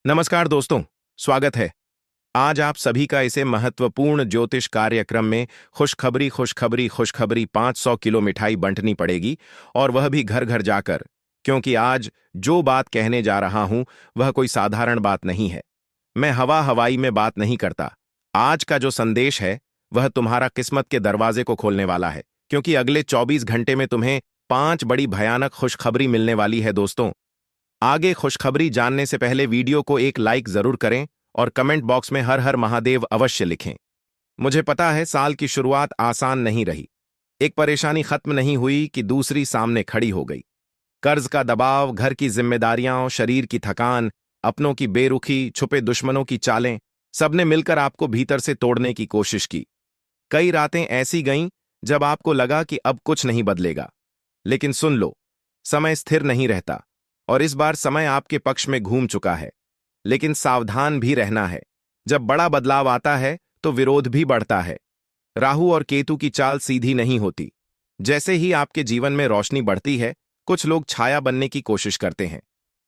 नमस्कार दोस्तों, स्वागत है। आज आप सभी का इसे महत्वपूर्ण ज्योतिष कार्यक्रम में खुशखबरी खुशखबरी खुशखबरी 500 किलो मिठाई बंटनी पड़ेगी और वह भी घर घर जाकर, क्योंकि आज जो बात कहने जा रहा हूं वह कोई साधारण बात नहीं है। मैं हवा हवाई में बात नहीं करता। आज का जो संदेश है वह तुम्हारा किस्मत के दरवाजे को खोलने वाला है, क्योंकि अगले 24 घंटे में तुम्हें 5 बड़ी भयानक खुशखबरी मिलने वाली है दोस्तों। आगे खुशखबरी जानने से पहले वीडियो को एक लाइक जरूर करें और कमेंट बॉक्स में हर हर महादेव अवश्य लिखें। मुझे पता है साल की शुरुआत आसान नहीं रही। एक परेशानी खत्म नहीं हुई कि दूसरी सामने खड़ी हो गई। कर्ज का दबाव, घर की जिम्मेदारियां, शरीर की थकान, अपनों की बेरुखी, छुपे दुश्मनों की चालें, सबने मिलकर आपको भीतर से तोड़ने की कोशिश की। कई रातें ऐसी गईं जब आपको लगा कि अब कुछ नहीं बदलेगा। लेकिन सुन लो, समय स्थिर नहीं रहता और इस बार समय आपके पक्ष में घूम चुका है। लेकिन सावधान भी रहना है। जब बड़ा बदलाव आता है तो विरोध भी बढ़ता है। राहु और केतु की चाल सीधी नहीं होती। जैसे ही आपके जीवन में रोशनी बढ़ती है, कुछ लोग छाया बनने की कोशिश करते हैं।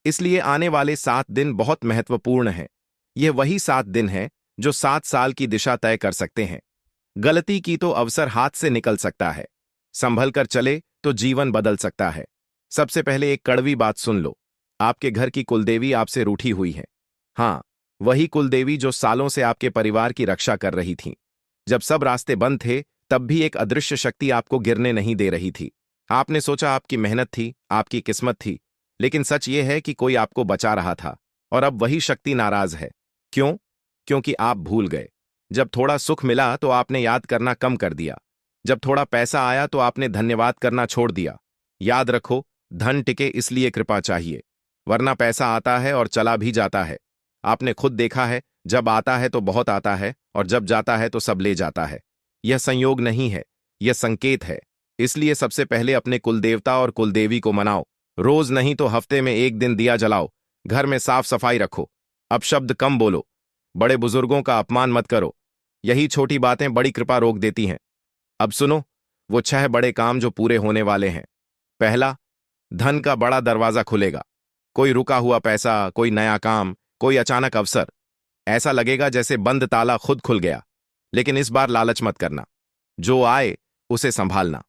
इसलिए आने वाले 7 दिन बहुत महत्वपूर्ण हैं। यह वही 7 दिन हैं जो 7 साल की दिशा तय कर सकते हैं। गलती की तो अवसर हाथ से निकल सकता है। संभल कर चले तो जीवन बदल सकता है। सबसे पहले एक कड़वी बात सुन लो। आपके घर की कुलदेवी आपसे रूठी हुई है। हाँ, वही कुलदेवी जो सालों से आपके परिवार की रक्षा कर रही थी। जब सब रास्ते बंद थे, तब भी एक अदृश्य शक्ति आपको गिरने नहीं दे रही थी। आपने सोचा आपकी मेहनत थी, आपकी किस्मत थी, लेकिन सच ये है कि कोई आपको बचा रहा था। और अब वही शक्ति नाराज है। क्यों? क्योंकि आप भूल गए। जब थोड़ा सुख मिला तो आपने याद करना कम कर दिया। जब थोड़ा पैसा आया तो आपने धन्यवाद करना छोड़ दिया। याद रखो, धन टिके इसलिए कृपा चाहिए, वरना पैसा आता है और चला भी जाता है। आपने खुद देखा है, जब आता है तो बहुत आता है और जब जाता है तो सब ले जाता है। यह संयोग नहीं है, यह संकेत है। इसलिए सबसे पहले अपने कुलदेवता और कुलदेवी को मनाओ। रोज नहीं तो हफ्ते में एक दिन दिया जलाओ। घर में साफ सफाई रखो। अपशब्द कम बोलो। बड़े बुजुर्गों का अपमान मत करो। यही छोटी बातें बड़ी कृपा रोक देती हैं। अब सुनो, वो 6 बड़े काम जो पूरे होने वाले हैं। पहला, धन का बड़ा दरवाजा खुलेगा। कोई रुका हुआ पैसा, कोई नया काम, कोई अचानक अवसर। ऐसा लगेगा जैसे बंद ताला खुद खुल गया। लेकिन इस बार लालच मत करना। जो आए उसे संभालना।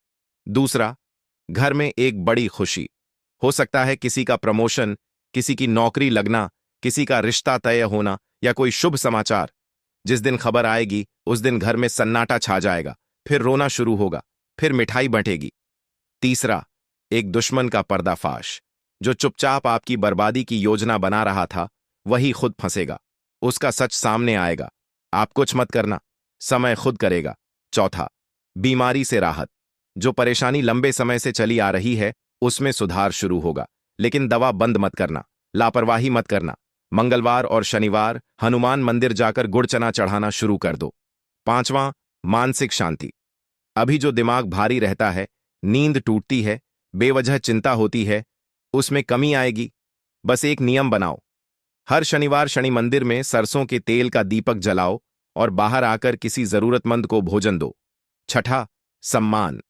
दूसरा, घर में एक बड़ी खुशी। हो सकता है किसी का प्रमोशन, किसी की नौकरी लगना, किसी का रिश्ता तय होना या कोई शुभ समाचार। जिस दिन खबर आएगी उस दिन घर में सन्नाटा छा जाएगा। फिर रोना शुरू होगा, फिर मिठाई बंटेगी। तीसरा, एक दुश्मन का पर्दाफाश। जो चुपचाप आपकी बर्बादी की योजना बना रहा था, वही खुद फंसेगा। उसका सच सामने आएगा। आप कुछ मत करना, समय खुद करेगा। चौथा, बीमारी से राहत। जो परेशानी लंबे समय से चली आ रही है उसमें सुधार शुरू होगा। लेकिन दवा बंद मत करना, लापरवाही मत करना। मंगलवार और शनिवार हनुमान मंदिर जाकर गुड़ चना चढ़ाना शुरू कर दो। पांचवां, मानसिक शांति। अभी जो दिमाग भारी रहता है, नींद टूटती है, बेवजह चिंता होती है, उसमें कमी आएगी। बस एक नियम बनाओ। हर शनिवार शनि मंदिर में सरसों के तेल का दीपक जलाओ और बाहर आकर किसी जरूरतमंद को भोजन दो। छठा, सम्मान।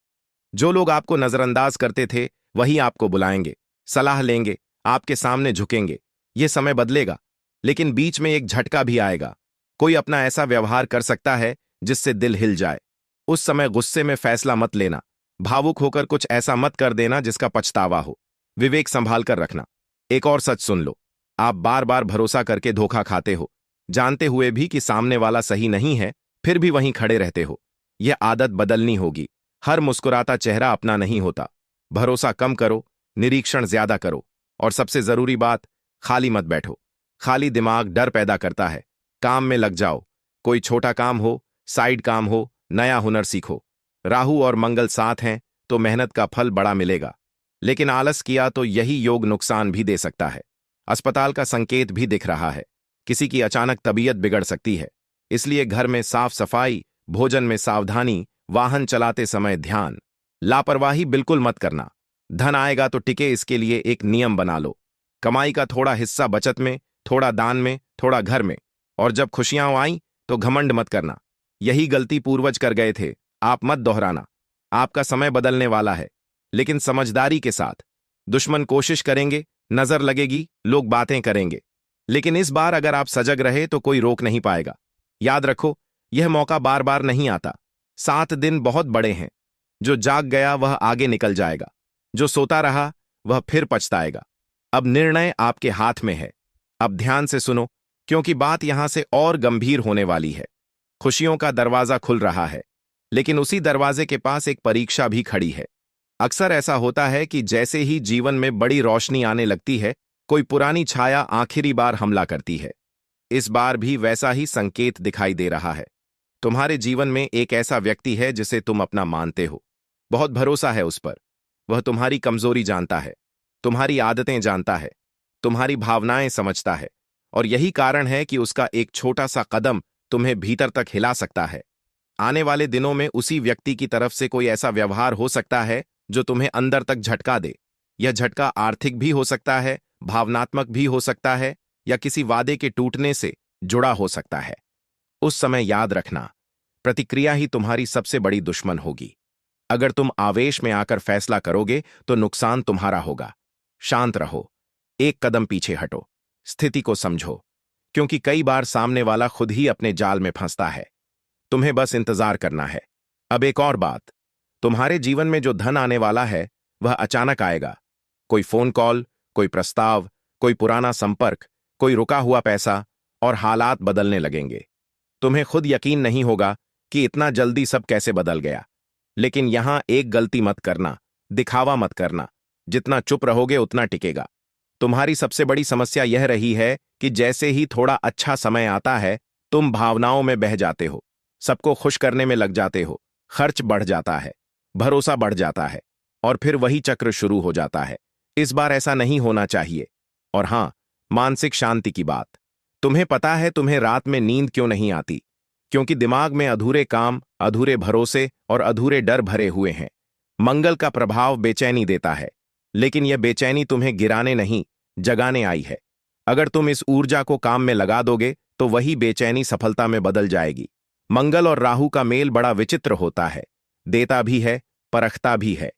जो लोग आपको नजरअंदाज करते थे वही आपको बुलाएंगे, सलाह लेंगे, आपके सामने झुकेंगे। यह समय बदलेगा, लेकिन बीच में एक झटका भी आएगा। कोई अपना ऐसा व्यवहार कर सकता है जिससे दिल हिल जाए। उस समय गुस्से में फैसला मत लेना। भावुक होकर कुछ ऐसा मत कर देना जिसका पछतावा हो। विवेक संभाल कर रखना। एक और सच सुन लो, आप बार बार भरोसा करके धोखा खाते हो, जानते हुए भी कि सामने वाला सही नहीं है, फिर भी वहीं खड़े रहते हो। यह आदत बदलनी होगी। हर मुस्कुराता चेहरा अपना नहीं होता। भरोसा कम करो, निरीक्षण ज्यादा करो और सबसे जरूरी बात, खाली मत बैठो। खाली दिमाग डर पैदा करता है। काम में लग जाओ। कोई छोटा काम हो, साइड काम हो, नया हुनर सीखो। राहु और मंगल साथ हैं तो मेहनत का फल बड़ा मिलेगा। लेकिन आलस किया तो यही योग नुकसान भी दे सकता है। अस्पताल का संकेत भी दिख रहा है। किसी की अचानक तबीयत बिगड़ सकती है। इसलिए घर में साफ सफाई, भोजन में सावधानी, वाहन चलाते समय ध्यान। लापरवाही बिल्कुल मत करना। धन आएगा तो टिके, इसके लिए एक नियम बना लो। कमाई का थोड़ा हिस्सा बचत में, थोड़ा दान में, थोड़ा घर में। और जब खुशियां आईं तो घमंड मत करना। यही गलती पूर्वज कर गए थे, आप मत दोहराना। आपका समय बदलने वाला है, लेकिन समझदारी के साथ। दुश्मन कोशिश करेंगे, नजर लगेगी, लोग बातें करेंगे, लेकिन इस बार अगर आप सजग रहे तो कोई रोक नहीं पाएगा। याद रखो, यह मौका बार बार नहीं आता। 7 दिन बहुत बड़े हैं। जो जाग गया वह आगे निकल जाएगा, जो सोता रहा वह फिर पछताएगा। अब निर्णय आपके हाथ में है। अब ध्यान से सुनो, क्योंकि बात यहां से और गंभीर होने वाली है। खुशियों का दरवाजा खुल रहा है, लेकिन उसी दरवाजे के पास एक परीक्षा भी खड़ी है। अक्सर ऐसा होता है कि जैसे ही जीवन में बड़ी रोशनी आने लगती है, कोई पुरानी छाया आखिरी बार हमला करती है। इस बार भी वैसा ही संकेत दिखाई दे रहा है। तुम्हारे जीवन में एक ऐसा व्यक्ति है जिसे तुम अपना मानते हो, बहुत भरोसा है उस पर। वह तुम्हारी कमजोरी जानता है, तुम्हारी आदतें जानता है, तुम्हारी भावनाएं समझता है, और यही कारण है कि उसका एक छोटा सा कदम तुम्हें भीतर तक हिला सकता है। आने वाले दिनों में उसी व्यक्ति की तरफ से कोई ऐसा व्यवहार हो सकता है जो तुम्हें अंदर तक झटका दे। यह झटका आर्थिक भी हो सकता है, भावनात्मक भी हो सकता है, या किसी वादे के टूटने से जुड़ा हो सकता है। उस समय याद रखना, प्रतिक्रिया ही तुम्हारी सबसे बड़ी दुश्मन होगी। अगर तुम आवेश में आकर फैसला करोगे तो नुकसान तुम्हारा होगा। शांत रहो, एक कदम पीछे हटो, स्थिति को समझो, क्योंकि कई बार सामने वाला खुद ही अपने जाल में फंसता है। तुम्हें बस इंतजार करना है। अब एक और बात, तुम्हारे जीवन में जो धन आने वाला है वह अचानक आएगा। कोई फोन कॉल, कोई प्रस्ताव, कोई पुराना संपर्क, कोई रुका हुआ पैसा, और हालात बदलने लगेंगे। तुम्हें खुद यकीन नहीं होगा कि इतना जल्दी सब कैसे बदल गया। लेकिन यहां एक गलती मत करना, दिखावा मत करना। जितना चुप रहोगे उतना टिकेगा। तुम्हारी सबसे बड़ी समस्या यह रही है कि जैसे ही थोड़ा अच्छा समय आता है, तुम भावनाओं में बह जाते हो, सबको खुश करने में लग जाते हो, खर्च बढ़ जाता है, भरोसा बढ़ जाता है, और फिर वही चक्र शुरू हो जाता है। इस बार ऐसा नहीं होना चाहिए। और हां, मानसिक शांति की बात। तुम्हें पता है तुम्हें रात में नींद क्यों नहीं आती? क्योंकि दिमाग में अधूरे काम, अधूरे भरोसे और अधूरे डर भरे हुए हैं। मंगल का प्रभाव बेचैनी देता है, लेकिन यह बेचैनी तुम्हें गिराने नहीं, जगाने आई है। अगर तुम इस ऊर्जा को काम में लगा दोगे तो वही बेचैनी सफलता में बदल जाएगी। मंगल और राहु का मेल बड़ा विचित्र होता है, देता भी है, परखता भी है।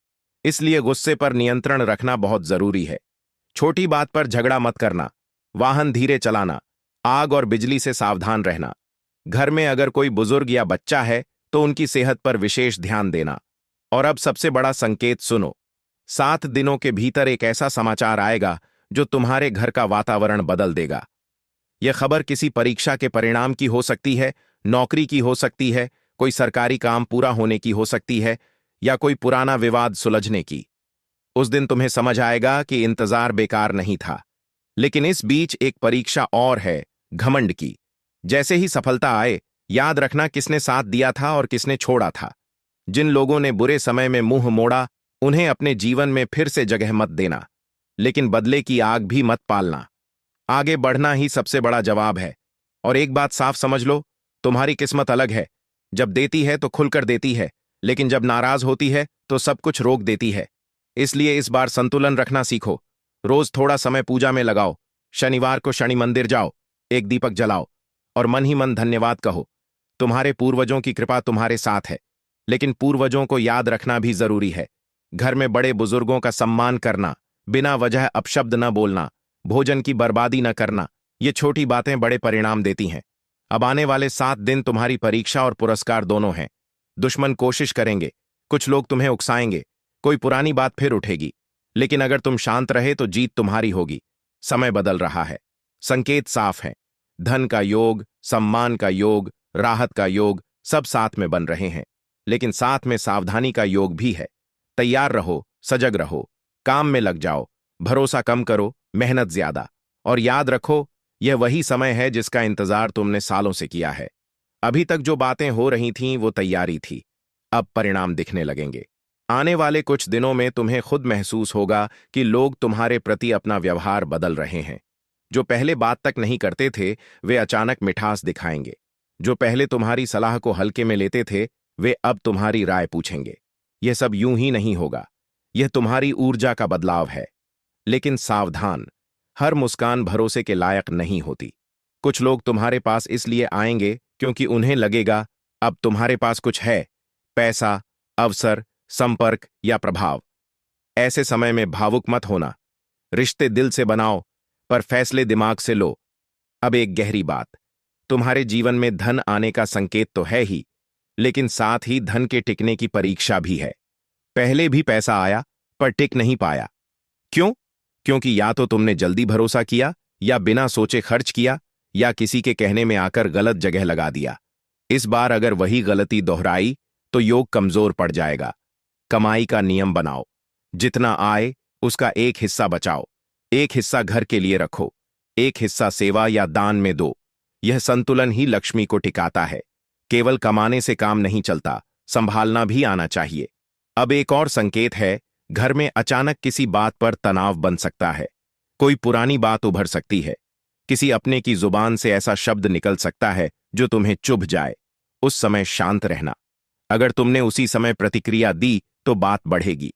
इसलिए गुस्से पर नियंत्रण रखना बहुत जरूरी है। छोटी बात पर झगड़ा मत करना, वाहन धीरे चलाना, आग और बिजली से सावधान रहना। घर में अगर कोई बुजुर्ग या बच्चा है तो उनकी सेहत पर विशेष ध्यान देना। और अब सबसे बड़ा संकेत सुनो, 7 दिनों के भीतर एक ऐसा समाचार आएगा जो तुम्हारे घर का वातावरण बदल देगा। यह खबर किसी परीक्षा के परिणाम की हो सकती है, नौकरी की हो सकती है, कोई सरकारी काम पूरा होने की हो सकती है, या कोई पुराना विवाद सुलझने की। उस दिन तुम्हें समझ आएगा कि इंतजार बेकार नहीं था। लेकिन इस बीच एक परीक्षा और है, घमंड की। जैसे ही सफलता आए, याद रखना किसने साथ दिया था और किसने छोड़ा था। जिन लोगों ने बुरे समय में मुंह मोड़ा, उन्हें अपने जीवन में फिर से जगह मत देना, लेकिन बदले की आग भी मत पालना। आगे बढ़ना ही सबसे बड़ा जवाब है। और एक बात साफ समझ लो, तुम्हारी किस्मत अलग है। जब देती है तो खुलकर देती है, लेकिन जब नाराज होती है तो सब कुछ रोक देती है। इसलिए इस बार संतुलन रखना सीखो। रोज थोड़ा समय पूजा में लगाओ, शनिवार को शनि मंदिर जाओ, एक दीपक जलाओ, और मन ही मन धन्यवाद कहो। तुम्हारे पूर्वजों की कृपा तुम्हारे साथ है, लेकिन पूर्वजों को याद रखना भी जरूरी है। घर में बड़े बुजुर्गों का सम्मान करना, बिना वजह अपशब्द न बोलना, भोजन की बर्बादी न करना, ये छोटी बातें बड़े परिणाम देती हैं। अब आने वाले 7 दिन तुम्हारी परीक्षा और पुरस्कार दोनों हैं। दुश्मन कोशिश करेंगे, कुछ लोग तुम्हें उकसाएंगे, कोई पुरानी बात फिर उठेगी, लेकिन अगर तुम शांत रहे तो जीत तुम्हारी होगी। समय बदल रहा है, संकेत साफ है। धन का योग, सम्मान का योग, राहत का योग, सब साथ में बन रहे हैं, लेकिन साथ में सावधानी का योग भी है। तैयार रहो, सजग रहो, काम में लग जाओ, भरोसा कम करो, मेहनत ज्यादा। और याद रखो, यह वही समय है जिसका इंतजार तुमने सालों से किया है। अभी तक जो बातें हो रही थीं वो तैयारी थी, अब परिणाम दिखने लगेंगे। आने वाले कुछ दिनों में तुम्हें खुद महसूस होगा कि लोग तुम्हारे प्रति अपना व्यवहार बदल रहे हैं। जो पहले बात तक नहीं करते थे, वे अचानक मिठास दिखाएंगे। जो पहले तुम्हारी सलाह को हल्के में लेते थे, वे अब तुम्हारी राय पूछेंगे। यह सब यूं ही नहीं होगा, यह तुम्हारी ऊर्जा का बदलाव है। लेकिन सावधान, हर मुस्कान भरोसे के लायक नहीं होती। कुछ लोग तुम्हारे पास इसलिए आएंगे क्योंकि उन्हें लगेगा अब तुम्हारे पास कुछ है, पैसा, अवसर, संपर्क या प्रभाव। ऐसे समय में भावुक मत होना। रिश्ते दिल से बनाओ, पर फैसले दिमाग से लो। अब एक गहरी बात, तुम्हारे जीवन में धन आने का संकेत तो है ही, लेकिन साथ ही धन के टिकने की परीक्षा भी है। पहले भी पैसा आया पर टिक नहीं पाया। क्यों? क्योंकि या तो तुमने जल्दी भरोसा किया, या बिना सोचे खर्च किया, या किसी के कहने में आकर गलत जगह लगा दिया। इस बार अगर वही गलती दोहराई तो योग कमजोर पड़ जाएगा। कमाई का नियम बनाओ, जितना आए उसका एक हिस्सा बचाओ, एक हिस्सा घर के लिए रखो, एक हिस्सा सेवा या दान में दो। यह संतुलन ही लक्ष्मी को टिकाता है। केवल कमाने से काम नहीं चलता, संभालना भी आना चाहिए। अब एक और संकेत है, घर में अचानक किसी बात पर तनाव बन सकता है। कोई पुरानी बात उभर सकती है, किसी अपने की जुबान से ऐसा शब्द निकल सकता है जो तुम्हें चुभ जाए। उस समय शांत रहना। अगर तुमने उसी समय प्रतिक्रिया दी तो बात बढ़ेगी,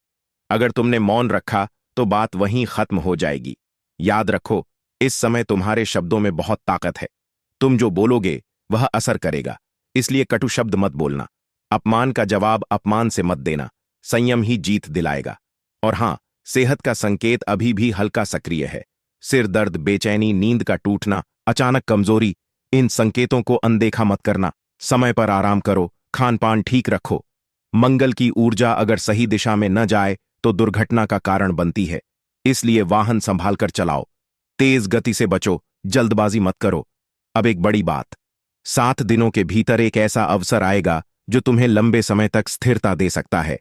अगर तुमने मौन रखा तो बात वहीं खत्म हो जाएगी। याद रखो, इस समय तुम्हारे शब्दों में बहुत ताकत है। तुम जो बोलोगे वह असर करेगा, इसलिए कटु शब्द मत बोलना। अपमान का जवाब अपमान से मत देना, संयम ही जीत दिलाएगा। और हां, सेहत का संकेत अभी भी हल्का सक्रिय है। सिर दर्द, बेचैनी, नींद का टूटना, अचानक कमजोरी, इन संकेतों को अनदेखा मत करना। समय पर आराम करो, खान पान ठीक रखो। मंगल की ऊर्जा अगर सही दिशा में न जाए तो दुर्घटना का कारण बनती है, इसलिए वाहन संभाल कर चलाओ। तेज गति से बचो, जल्दबाजी मत करो। अब एक बड़ी बात, 7 दिनों के भीतर एक ऐसा अवसर आएगा जो तुम्हें लंबे समय तक स्थिरता दे सकता है।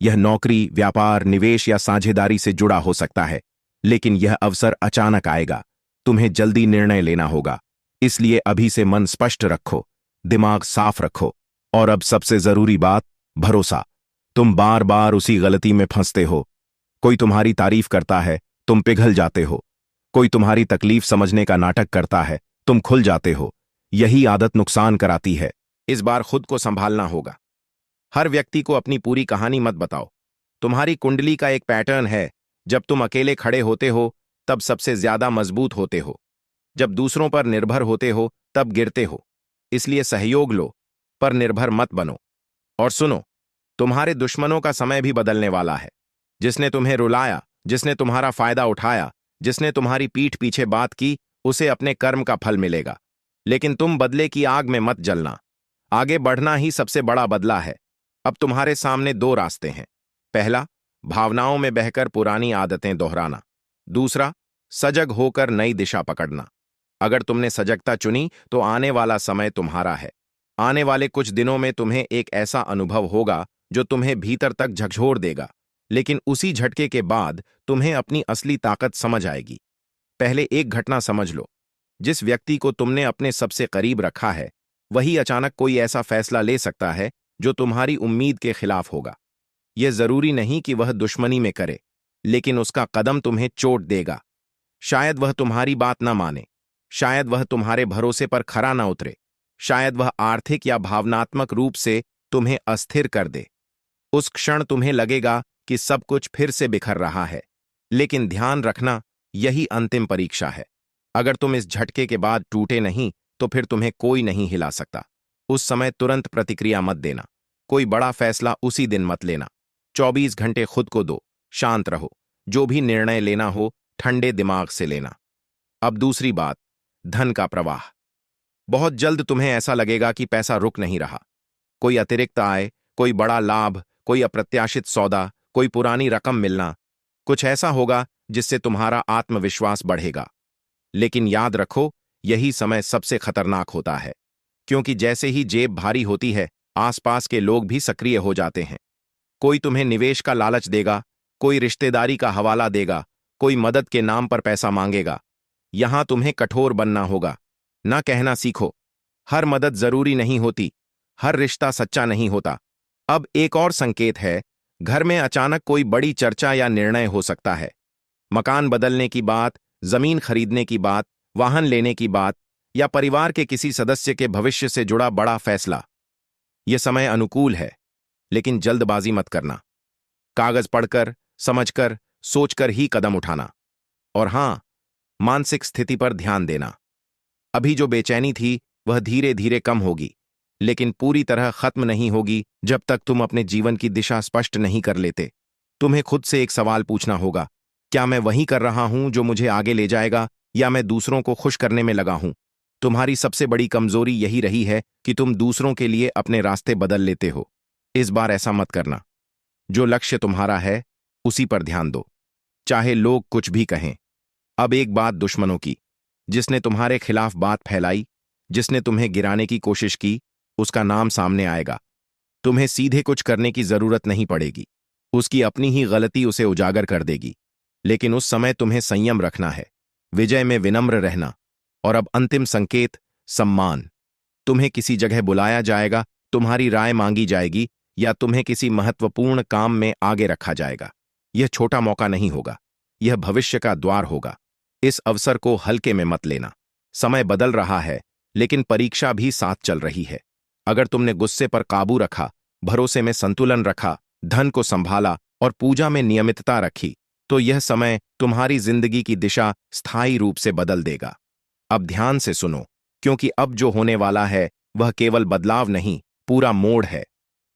यह नौकरी, व्यापार, निवेश या साझेदारी से जुड़ा हो सकता है, लेकिन यह अवसर अचानक आएगा। तुम्हें जल्दी निर्णय लेना होगा, इसलिए अभी से मन स्पष्ट रखो, दिमाग साफ रखो। और अब सबसे जरूरी बात, भरोसा। तुम बार बार उसी गलती में फंसते हो। कोई तुम्हारी तारीफ करता है, तुम पिघल जाते हो। कोई तुम्हारी तकलीफ समझने का नाटक करता है, तुम खुल जाते हो। यही आदत नुकसान कराती है। इस बार खुद को संभालना होगा। हर व्यक्ति को अपनी पूरी कहानी मत बताओ। तुम्हारी कुंडली का एक पैटर्न है, जब तुम अकेले खड़े होते हो तब सबसे ज्यादा मजबूत होते हो, जब दूसरों पर निर्भर होते हो तब गिरते हो। इसलिए सहयोग लो, पर निर्भर मत बनो। और सुनो, तुम्हारे दुश्मनों का समय भी बदलने वाला है। जिसने तुम्हें रुलाया, जिसने तुम्हारा फायदा उठाया, जिसने तुम्हारी पीठ पीछे बात की, उसे अपने कर्म का फल मिलेगा। लेकिन तुम बदले की आग में मत जलना। आगे बढ़ना ही सबसे बड़ा बदला है। अब तुम्हारे सामने 2 रास्ते हैं। पहला, भावनाओं में बहकर पुरानी आदतें दोहराना। दूसरा, सजग होकर नई दिशा पकड़ना। अगर तुमने सजगता चुनी तो आने वाला समय तुम्हारा है। आने वाले कुछ दिनों में तुम्हें एक ऐसा अनुभव होगा जो तुम्हें भीतर तक झकझोर देगा, लेकिन उसी झटके के बाद तुम्हें अपनी असली ताकत समझ आएगी। पहले एक घटना समझ लो। जिस व्यक्ति को तुमने अपने सबसे करीब रखा है, वही अचानक कोई ऐसा फैसला ले सकता है जो तुम्हारी उम्मीद के खिलाफ होगा। यह जरूरी नहीं कि वह दुश्मनी में करे, लेकिन उसका कदम तुम्हें चोट देगा। शायद वह तुम्हारी बात ना माने, शायद वह तुम्हारे भरोसे पर खरा ना उतरे, शायद वह आर्थिक या भावनात्मक रूप से तुम्हें अस्थिर कर दे। उस क्षण तुम्हें लगेगा कि सब कुछ फिर से बिखर रहा है, लेकिन ध्यान रखना, यही अंतिम परीक्षा है। अगर तुम इस झटके के बाद टूटे नहीं तो फिर तुम्हें कोई नहीं हिला सकता। उस समय तुरंत प्रतिक्रिया मत देना, कोई बड़ा फैसला उसी दिन मत लेना। 24 घंटे खुद को दो, शांत रहो। जो भी निर्णय लेना हो ठंडे दिमाग से लेना। अब दूसरी बात, धन का प्रवाह। बहुत जल्द तुम्हें ऐसा लगेगा कि पैसा रुक नहीं रहा। कोई अतिरिक्त आय, कोई बड़ा लाभ, कोई अप्रत्याशित सौदा, कोई पुरानी रकम मिलना, कुछ ऐसा होगा जिससे तुम्हारा आत्मविश्वास बढ़ेगा। लेकिन याद रखो, यही समय सबसे खतरनाक होता है, क्योंकि जैसे ही जेब भारी होती है, आसपास के लोग भी सक्रिय हो जाते हैं। कोई तुम्हें निवेश का लालच देगा, कोई रिश्तेदारी का हवाला देगा, कोई मदद के नाम पर पैसा मांगेगा। यहां तुम्हें कठोर बनना होगा। ना कहना सीखो, हर मदद जरूरी नहीं होती, हर रिश्ता सच्चा नहीं होता। अब एक और संकेत है, घर में अचानक कोई बड़ी चर्चा या निर्णय हो सकता है। मकान बदलने की बात, जमीन खरीदने की बात, वाहन लेने की बात, या परिवार के किसी सदस्य के भविष्य से जुड़ा बड़ा फैसला। यह समय अनुकूल है, लेकिन जल्दबाजी मत करना। कागज पढ़कर, समझकर, सोचकर ही कदम उठाना। और हां, मानसिक स्थिति पर ध्यान देना। अभी जो बेचैनी थी वह धीरे धीरे कम होगी, लेकिन पूरी तरह खत्म नहीं होगी जब तक तुम अपने जीवन की दिशा स्पष्ट नहीं कर लेते। तुम्हें खुद से एक सवाल पूछना होगा, क्या मैं वही कर रहा हूं जो मुझे आगे ले जाएगा, या मैं दूसरों को खुश करने में लगा हूं? तुम्हारी सबसे बड़ी कमजोरी यही रही है कि तुम दूसरों के लिए अपने रास्ते बदल लेते हो। इस बार ऐसा मत करना। जो लक्ष्य तुम्हारा है उसी पर ध्यान दो, चाहे लोग कुछ भी कहें। अब एक बात दुश्मनों की, जिसने तुम्हारे खिलाफ बात फैलाई, जिसने तुम्हें गिराने की कोशिश की, उसका नाम सामने आएगा। तुम्हें सीधे कुछ करने की जरूरत नहीं पड़ेगी, उसकी अपनी ही गलती उसे उजागर कर देगी। लेकिन उस समय तुम्हें संयम रखना है, विजय में विनम्र रहना। और अब अंतिम संकेत, सम्मान। तुम्हें किसी जगह बुलाया जाएगा, तुम्हारी राय मांगी जाएगी, या तुम्हें किसी महत्वपूर्ण काम में आगे रखा जाएगा। यह छोटा मौका नहीं होगा, यह भविष्य का द्वार होगा। इस अवसर को हल्के में मत लेना। समय बदल रहा है, लेकिन परीक्षा भी साथ चल रही है। अगर तुमने गुस्से पर काबू रखा, भरोसे में संतुलन रखा, धन को संभाला और पूजा में नियमितता रखी, तो यह समय तुम्हारी जिंदगी की दिशा स्थायी रूप से बदल देगा। अब ध्यान से सुनो, क्योंकि अब जो होने वाला है वह केवल बदलाव नहीं, पूरा मोड़ है।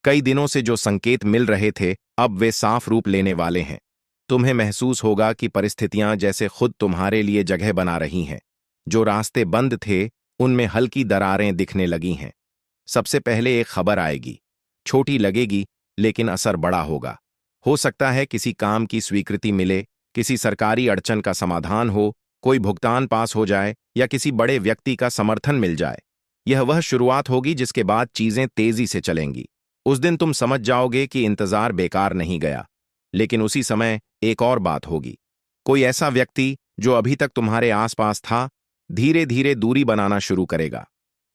कई दिनों से जो संकेत मिल रहे थे, अब वे साफ रूप लेने वाले हैं। तुम्हें महसूस होगा कि परिस्थितियां जैसे खुद तुम्हारे लिए जगह बना रही हैं। जो रास्ते बंद थे, उनमें हल्की दरारें दिखने लगी हैं। सबसे पहले एक खबर आएगी, छोटी लगेगी लेकिन असर बड़ा होगा। हो सकता है किसी काम की स्वीकृति मिले, किसी सरकारी अड़चन का समाधान हो, कोई भुगतान पास हो जाए या किसी बड़े व्यक्ति का समर्थन मिल जाए। यह वह शुरुआत होगी जिसके बाद चीजें तेजी से चलेंगी। उस दिन तुम समझ जाओगे कि इंतजार बेकार नहीं गया। लेकिन उसी समय एक और बात होगी। कोई ऐसा व्यक्ति जो अभी तक तुम्हारे आसपास था, धीरे धीरे दूरी बनाना शुरू करेगा।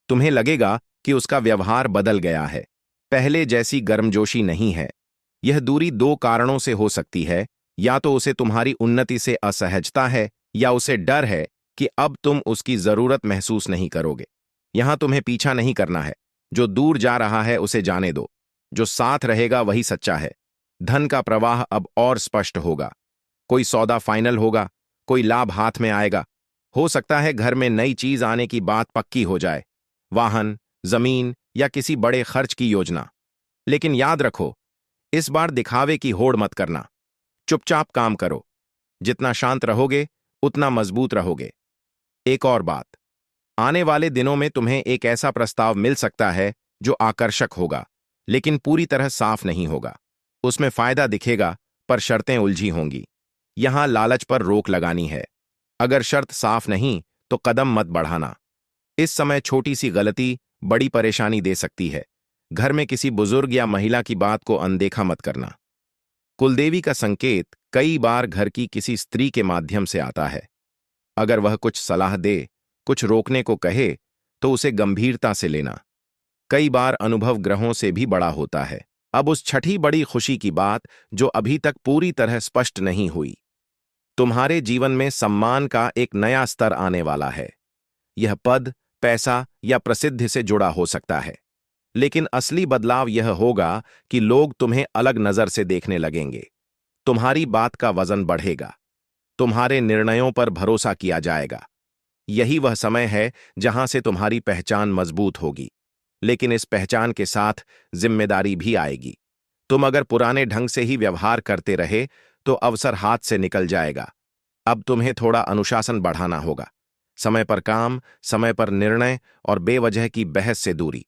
तुम्हें लगेगा कि उसका व्यवहार बदल गया है, पहले जैसी गर्मजोशी नहीं है। यह दूरी दो कारणों से हो सकती है, या तो उसे तुम्हारी उन्नति से असहजता है, या उसे डर है कि अब तुम उसकी जरूरत महसूस नहीं करोगे। यहां तुम्हें पीछा नहीं करना है। जो दूर जा रहा है उसे जाने दो, जो साथ रहेगा वही सच्चा है। धन का प्रवाह अब और स्पष्ट होगा। कोई सौदा फाइनल होगा, कोई लाभ हाथ में आएगा। हो सकता है घर में नई चीज आने की बात पक्की हो जाए, वाहन, जमीन या किसी बड़े खर्च की योजना। लेकिन याद रखो, इस बार दिखावे की होड़ मत करना। चुपचाप काम करो। जितना शांत रहोगे उतना मजबूत रहोगे। एक और बात, आने वाले दिनों में तुम्हें एक ऐसा प्रस्ताव मिल सकता है जो आकर्षक होगा, लेकिन पूरी तरह साफ नहीं होगा। उसमें फायदा दिखेगा, पर शर्तें उलझी होंगी। यहां लालच पर रोक लगानी है। अगर शर्त साफ नहीं तो कदम मत बढ़ाना। इस समय छोटी सी गलती बड़ी परेशानी दे सकती है। घर में किसी बुजुर्ग या महिला की बात को अनदेखा मत करना। कुलदेवी का संकेत कई बार घर की किसी स्त्री के माध्यम से आता है। अगर वह कुछ सलाह दे, कुछ रोकने को कहे, तो उसे गंभीरता से लेना। कई बार अनुभव ग्रहों से भी बड़ा होता है। अब उस छठी बड़ी खुशी की बात जो अभी तक पूरी तरह स्पष्ट नहीं हुई। तुम्हारे जीवन में सम्मान का एक नया स्तर आने वाला है। यह पद, पैसा या प्रसिद्धि से जुड़ा हो सकता है। लेकिन असली बदलाव यह होगा कि लोग तुम्हें अलग नजर से देखने लगेंगे। तुम्हारी बात का वजन बढ़ेगा। तुम्हारे निर्णयों पर भरोसा किया जाएगा। यही वह समय है जहां से तुम्हारी पहचान मजबूत होगी। लेकिन इस पहचान के साथ जिम्मेदारी भी आएगी। तुम अगर पुराने ढंग से ही व्यवहार करते रहे तो अवसर हाथ से निकल जाएगा। अब तुम्हें थोड़ा अनुशासन बढ़ाना होगा। समय पर काम, समय पर निर्णय और बेवजह की बहस से दूरी।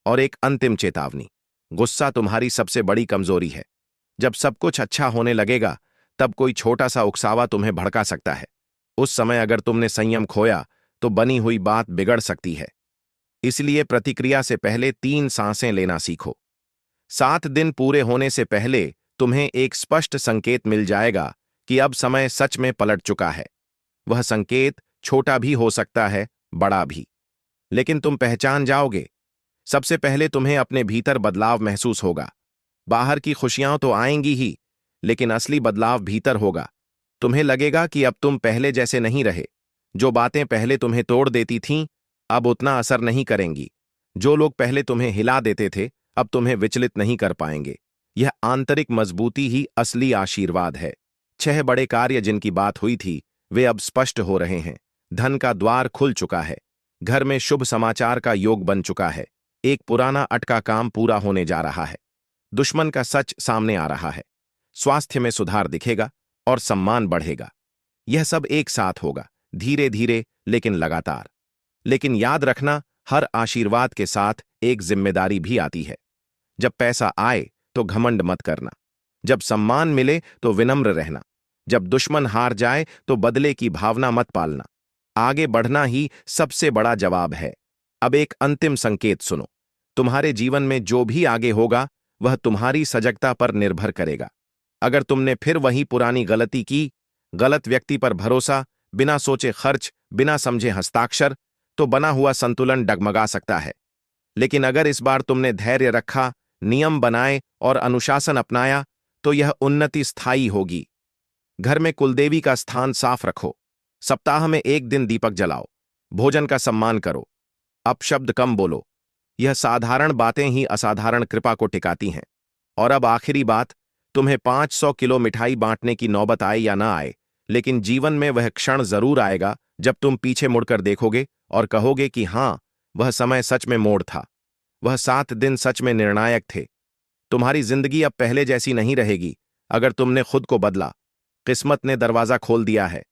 और एक अंतिम चेतावनी, गुस्सा तुम्हारी सबसे बड़ी कमजोरी है। जब सब कुछ अच्छा होने लगेगा, तब कोई छोटा सा उकसावा तुम्हें भड़का सकता है। उस समय अगर तुमने संयम खोया तो बनी हुई बात बिगड़ सकती है। इसलिए प्रतिक्रिया से पहले 3 सांसें लेना सीखो। 7 दिन पूरे होने से पहले तुम्हें एक स्पष्ट संकेत मिल जाएगा कि अब समय सच में पलट चुका है। वह संकेत छोटा भी हो सकता है, बड़ा भी, लेकिन तुम पहचान जाओगे। सबसे पहले तुम्हें अपने भीतर बदलाव महसूस होगा। बाहर की खुशियां तो आएंगी ही, लेकिन असली बदलाव भीतर होगा। तुम्हें लगेगा कि अब तुम पहले जैसे नहीं रहे। जो बातें पहले तुम्हें तोड़ देती थीं, अब उतना असर नहीं करेंगी। जो लोग पहले तुम्हें हिला देते थे, अब तुम्हें विचलित नहीं कर पाएंगे। यह आंतरिक मजबूती ही असली आशीर्वाद है। 6 बड़े कार्य जिनकी बात हुई थी, वे अब स्पष्ट हो रहे हैं। धन का द्वार खुल चुका है। घर में शुभ समाचार का योग बन चुका है। एक पुराना अटका काम पूरा होने जा रहा है। दुश्मन का सच सामने आ रहा है। स्वास्थ्य में सुधार दिखेगा और सम्मान बढ़ेगा। यह सब एक साथ होगा, धीरे धीरे लेकिन लगातार। लेकिन याद रखना, हर आशीर्वाद के साथ एक जिम्मेदारी भी आती है। जब पैसा आए तो घमंड मत करना, जब सम्मान मिले तो विनम्र रहना, जब दुश्मन हार जाए तो बदले की भावना मत पालना। आगे बढ़ना ही सबसे बड़ा जवाब है। अब एक अंतिम संकेत सुनो। तुम्हारे जीवन में जो भी आगे होगा वह तुम्हारी सजगता पर निर्भर करेगा। अगर तुमने फिर वही पुरानी गलती की, गलत व्यक्ति पर भरोसा, बिना सोचे खर्च, बिना समझे हस्ताक्षर, तो बना हुआ संतुलन डगमगा सकता है। लेकिन अगर इस बार तुमने धैर्य रखा, नियम बनाए और अनुशासन अपनाया, तो यह उन्नति स्थायी होगी। घर में कुलदेवी का स्थान साफ रखो। सप्ताह में एक दिन दीपक जलाओ। भोजन का सम्मान करो। अपशब्द कम बोलो। यह साधारण बातें ही असाधारण कृपा को टिकाती हैं। और अब आखिरी बात, तुम्हें 500 किलो मिठाई बांटने की नौबत आए या ना आए, लेकिन जीवन में वह क्षण जरूर आएगा जब तुम पीछे मुड़कर देखोगे और कहोगे कि हां, वह समय सच में मोड़ था। वह 7 दिन सच में निर्णायक थे। तुम्हारी जिंदगी अब पहले जैसी नहीं रहेगी अगर तुमने खुद को बदला। किस्मत ने दरवाजा खोल दिया है।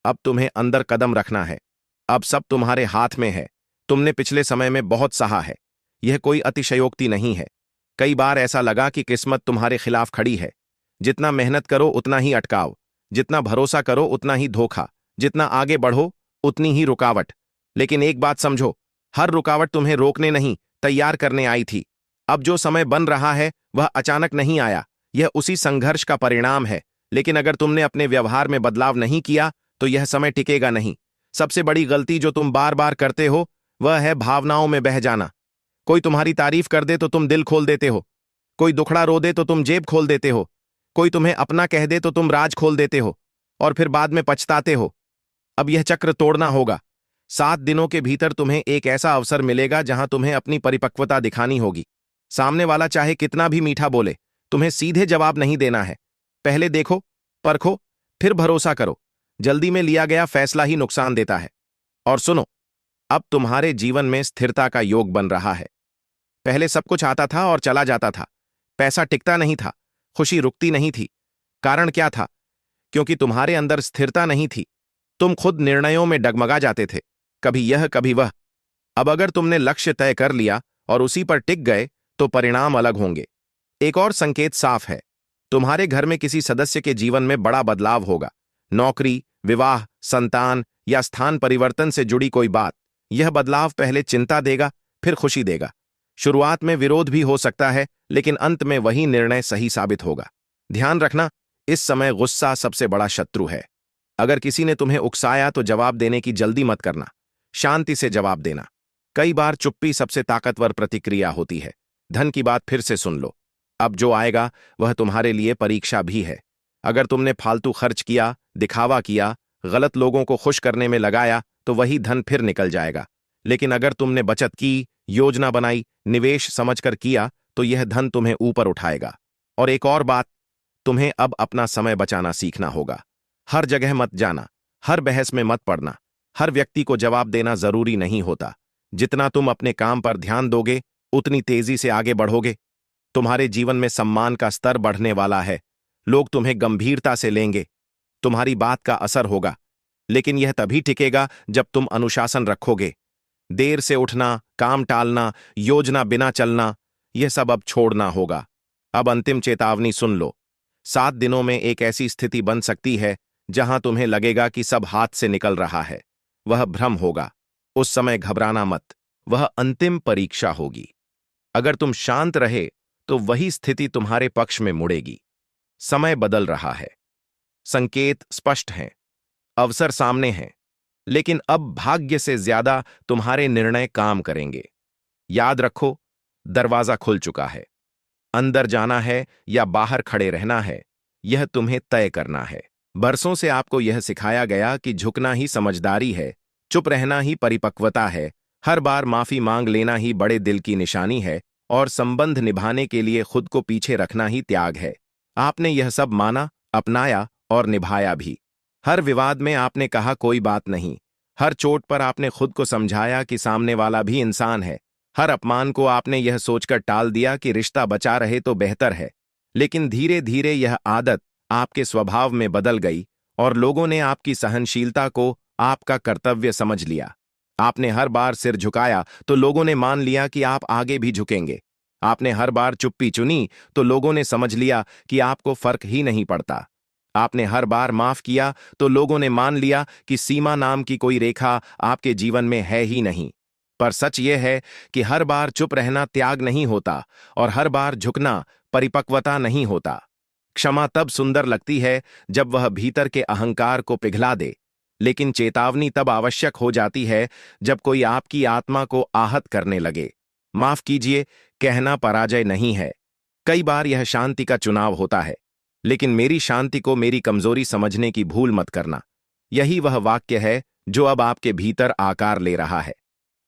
अब तुम्हें अंदर कदम रखना है। अब सब तुम्हारे हाथ में है। तुमने पिछले समय में बहुत सहा है। यह कोई अतिशयोक्ति नहीं है। कई बार ऐसा लगा कि किस्मत तुम्हारे खिलाफ खड़ी है। जितना मेहनत करो उतना ही अटकाव, जितना भरोसा करो उतना ही धोखा, जितना आगे बढ़ो उतनी ही रुकावट। लेकिन एक बात समझो, हर रुकावट तुम्हें रोकने नहीं, तैयार करने आई थी। अब जो समय बन रहा है वह अचानक नहीं आया, यह उसी संघर्ष का परिणाम है। लेकिन अगर तुमने अपने व्यवहार में बदलाव नहीं किया तो यह समय टिकेगा नहीं। सबसे बड़ी गलती जो तुम बार बार करते हो वह है भावनाओं में बह जाना। कोई तुम्हारी तारीफ कर दे तो तुम दिल खोल देते हो। कोई दुखड़ा रो दे तो तुम जेब खोल देते हो। कोई तुम्हें अपना कह दे तो तुम राज खोल देते हो और फिर बाद में पछताते हो। अब यह चक्र तोड़ना होगा। 7 दिनों के भीतर तुम्हें एक ऐसा अवसर मिलेगा जहां तुम्हें अपनी परिपक्वता दिखानी होगी। सामने वाला चाहे कितना भी मीठा बोले, तुम्हें सीधे जवाब नहीं देना है। पहले देखो, परखो, फिर भरोसा करो। जल्दी में लिया गया फैसला ही नुकसान देता है। और सुनो, अब तुम्हारे जीवन में स्थिरता का योग बन रहा है। पहले सब कुछ आता था और चला जाता था। पैसा टिकता नहीं था, खुशी रुकती नहीं थी। कारण क्या था? क्योंकि तुम्हारे अंदर स्थिरता नहीं थी। तुम खुद निर्णयों में डगमगा जाते थे, कभी यह कभी वह। अब अगर तुमने लक्ष्य तय कर लिया और उसी पर टिक गए तो परिणाम अलग होंगे। एक और संकेत साफ है। तुम्हारे घर में किसी सदस्य के जीवन में बड़ा बदलाव होगा। नौकरी, विवाह, संतान या स्थान परिवर्तन से जुड़ी कोई बात। यह बदलाव पहले चिंता देगा, फिर खुशी देगा। शुरुआत में विरोध भी हो सकता है, लेकिन अंत में वही निर्णय सही साबित होगा। ध्यान रखना, इस समय गुस्सा सबसे बड़ा शत्रु है। अगर किसी ने तुम्हें उकसाया तो जवाब देने की जल्दी मत करना। शांति से जवाब देना। कई बार चुप्पी सबसे ताकतवर प्रतिक्रिया होती है। धन की बात फिर से सुन लो। अब जो आएगा वह तुम्हारे लिए परीक्षा भी है। अगर तुमने फालतू खर्च किया, दिखावा किया, गलत लोगों को खुश करने में लगाया तो वही धन फिर निकल जाएगा। लेकिन अगर तुमने बचत की, योजना बनाई, निवेश समझकर किया तो यह धन तुम्हें ऊपर उठाएगा। और एक और बात, तुम्हें अब अपना समय बचाना सीखना होगा। हर जगह मत जाना, हर बहस में मत पड़ना, हर व्यक्ति को जवाब देना जरूरी नहीं होता। जितना तुम अपने काम पर ध्यान दोगे उतनी तेजी से आगे बढ़ोगे। तुम्हारे जीवन में सम्मान का स्तर बढ़ने वाला है। लोग तुम्हें गंभीरता से लेंगे। तुम्हारी बात का असर होगा। लेकिन यह तभी टिकेगा जब तुम अनुशासन रखोगे। देर से उठना, काम टालना, योजना बिना चलना, यह सब अब छोड़ना होगा। अब अंतिम चेतावनी सुन लो। 7 दिनों में एक ऐसी स्थिति बन सकती है जहां तुम्हें लगेगा कि सब हाथ से निकल रहा है। वह भ्रम होगा। उस समय घबराना मत। वह अंतिम परीक्षा होगी। अगर तुम शांत रहे तो वही स्थिति तुम्हारे पक्ष में मुड़ेगी। समय बदल रहा है। संकेत स्पष्ट हैं। अवसर सामने हैं। लेकिन अब भाग्य से ज्यादा तुम्हारे निर्णय काम करेंगे। याद रखो, दरवाजा खुल चुका है। अंदर जाना है या बाहर खड़े रहना है, यह तुम्हें तय करना है। बरसों से आपको यह सिखाया गया कि झुकना ही समझदारी है, चुप रहना ही परिपक्वता है, हर बार माफी मांग लेना ही बड़े दिल की निशानी है और संबंध निभाने के लिए खुद को पीछे रखना ही त्याग है। आपने यह सब माना, अपनाया और निभाया भी। हर विवाद में आपने कहा कोई बात नहीं। हर चोट पर आपने खुद को समझाया कि सामने वाला भी इंसान है। हर अपमान को आपने यह सोचकर टाल दिया कि रिश्ता बचा रहे तो बेहतर है। लेकिन धीरे धीरे यह आदत आपके स्वभाव में बदल गई और लोगों ने आपकी सहनशीलता को आपका कर्तव्य समझ लिया। आपने हर बार सिर झुकाया तो लोगों ने मान लिया कि आप आगे भी झुकेंगे। आपने हर बार चुप्पी चुनी तो लोगों ने समझ लिया कि आपको फर्क ही नहीं पड़ता। आपने हर बार माफ किया तो लोगों ने मान लिया कि सीमा नाम की कोई रेखा आपके जीवन में है ही नहीं। पर सच यह है कि हर बार चुप रहना त्याग नहीं होता और हर बार झुकना परिपक्वता नहीं होता। क्षमा तब सुंदर लगती है जब वह भीतर के अहंकार को पिघला दे, लेकिन चेतावनी तब आवश्यक हो जाती है जब कोई आपकी आत्मा को आहत करने लगे। माफ कीजिए कहना पराजय नहीं है। कई बार यह शांति का चुनाव होता है, लेकिन मेरी शांति को मेरी कमजोरी समझने की भूल मत करना। यही वह वाक्य है जो अब आपके भीतर आकार ले रहा है।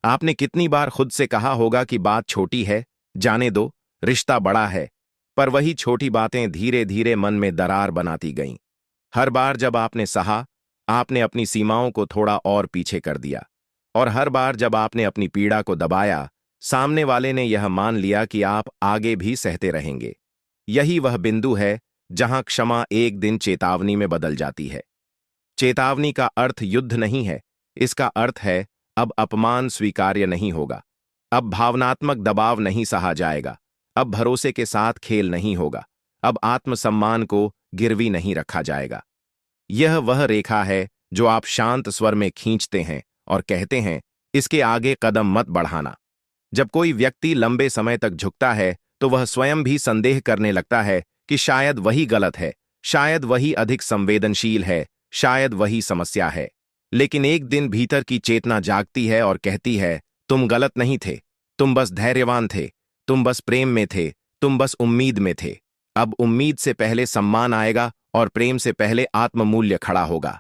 आपने कितनी बार खुद से कहा होगा कि बात छोटी है, जाने दो, रिश्ता बड़ा है, पर वही छोटी बातें धीरे धीरे मन में दरार बनाती गईं। हर बार जब आपने सहा, आपने अपनी सीमाओं को थोड़ा और पीछे कर दिया, और हर बार जब आपने अपनी पीड़ा को दबाया, सामने वाले ने यह मान लिया कि आप आगे भी सहते रहेंगे। यही वह बिंदु है जहां क्षमा एक दिन चेतावनी में बदल जाती है। चेतावनी का अर्थ युद्ध नहीं है, इसका अर्थ है अब अपमान स्वीकार्य नहीं होगा, अब भावनात्मक दबाव नहीं सहा जाएगा, अब भरोसे के साथ खेल नहीं होगा, अब आत्मसम्मान को गिरवी नहीं रखा जाएगा। यह वह रेखा है जो आप शांत स्वर में खींचते हैं और कहते हैं, इसके आगे कदम मत बढ़ाना। जब कोई व्यक्ति लंबे समय तक झुकता है तो वह स्वयं भी संदेह करने लगता है कि शायद वही गलत है, शायद वही अधिक संवेदनशील है, शायद वही समस्या है। लेकिन एक दिन भीतर की चेतना जागती है और कहती है, तुम गलत नहीं थे, तुम बस धैर्यवान थे, तुम बस प्रेम में थे, तुम बस उम्मीद में थे। अब उम्मीद से पहले सम्मान आएगा और प्रेम से पहले आत्ममूल्य खड़ा होगा।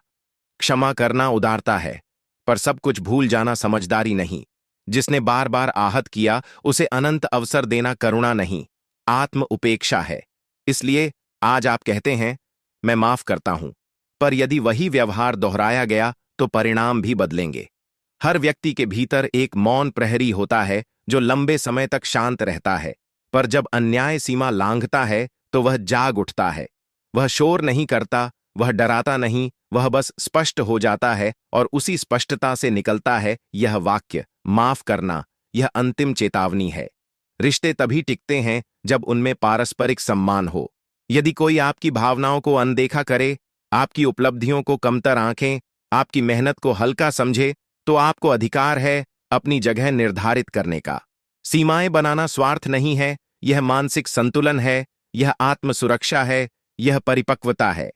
क्षमा करना उदारता है, पर सब कुछ भूल जाना समझदारी नहीं। जिसने बार बार आहत किया उसे अनंत अवसर देना करुणा नहीं, आत्म उपेक्षा है। इसलिए आज आप कहते हैं, मैं माफ करता हूं, पर यदि वही व्यवहार दोहराया गया तो परिणाम भी बदलेंगे। हर व्यक्ति के भीतर एक मौन प्रहरी होता है जो लंबे समय तक शांत रहता है, पर जब अन्याय सीमा लांघता है तो वह जाग उठता है। वह शोर नहीं करता, वह डराता नहीं, वह बस स्पष्ट हो जाता है, और उसी स्पष्टता से निकलता है यह वाक्य, माफ करना, यह अंतिम चेतावनी है। रिश्ते तभी टिकते हैं जब उनमें पारस्परिक सम्मान हो। यदि कोई आपकी भावनाओं को अनदेखा करे, आपकी उपलब्धियों को कमतर आंखें, आपकी मेहनत को हल्का समझे, तो आपको अधिकार है अपनी जगह निर्धारित करने का। सीमाएं बनाना स्वार्थ नहीं है, यह मानसिक संतुलन है, यह आत्म सुरक्षा है, यह परिपक्वता है।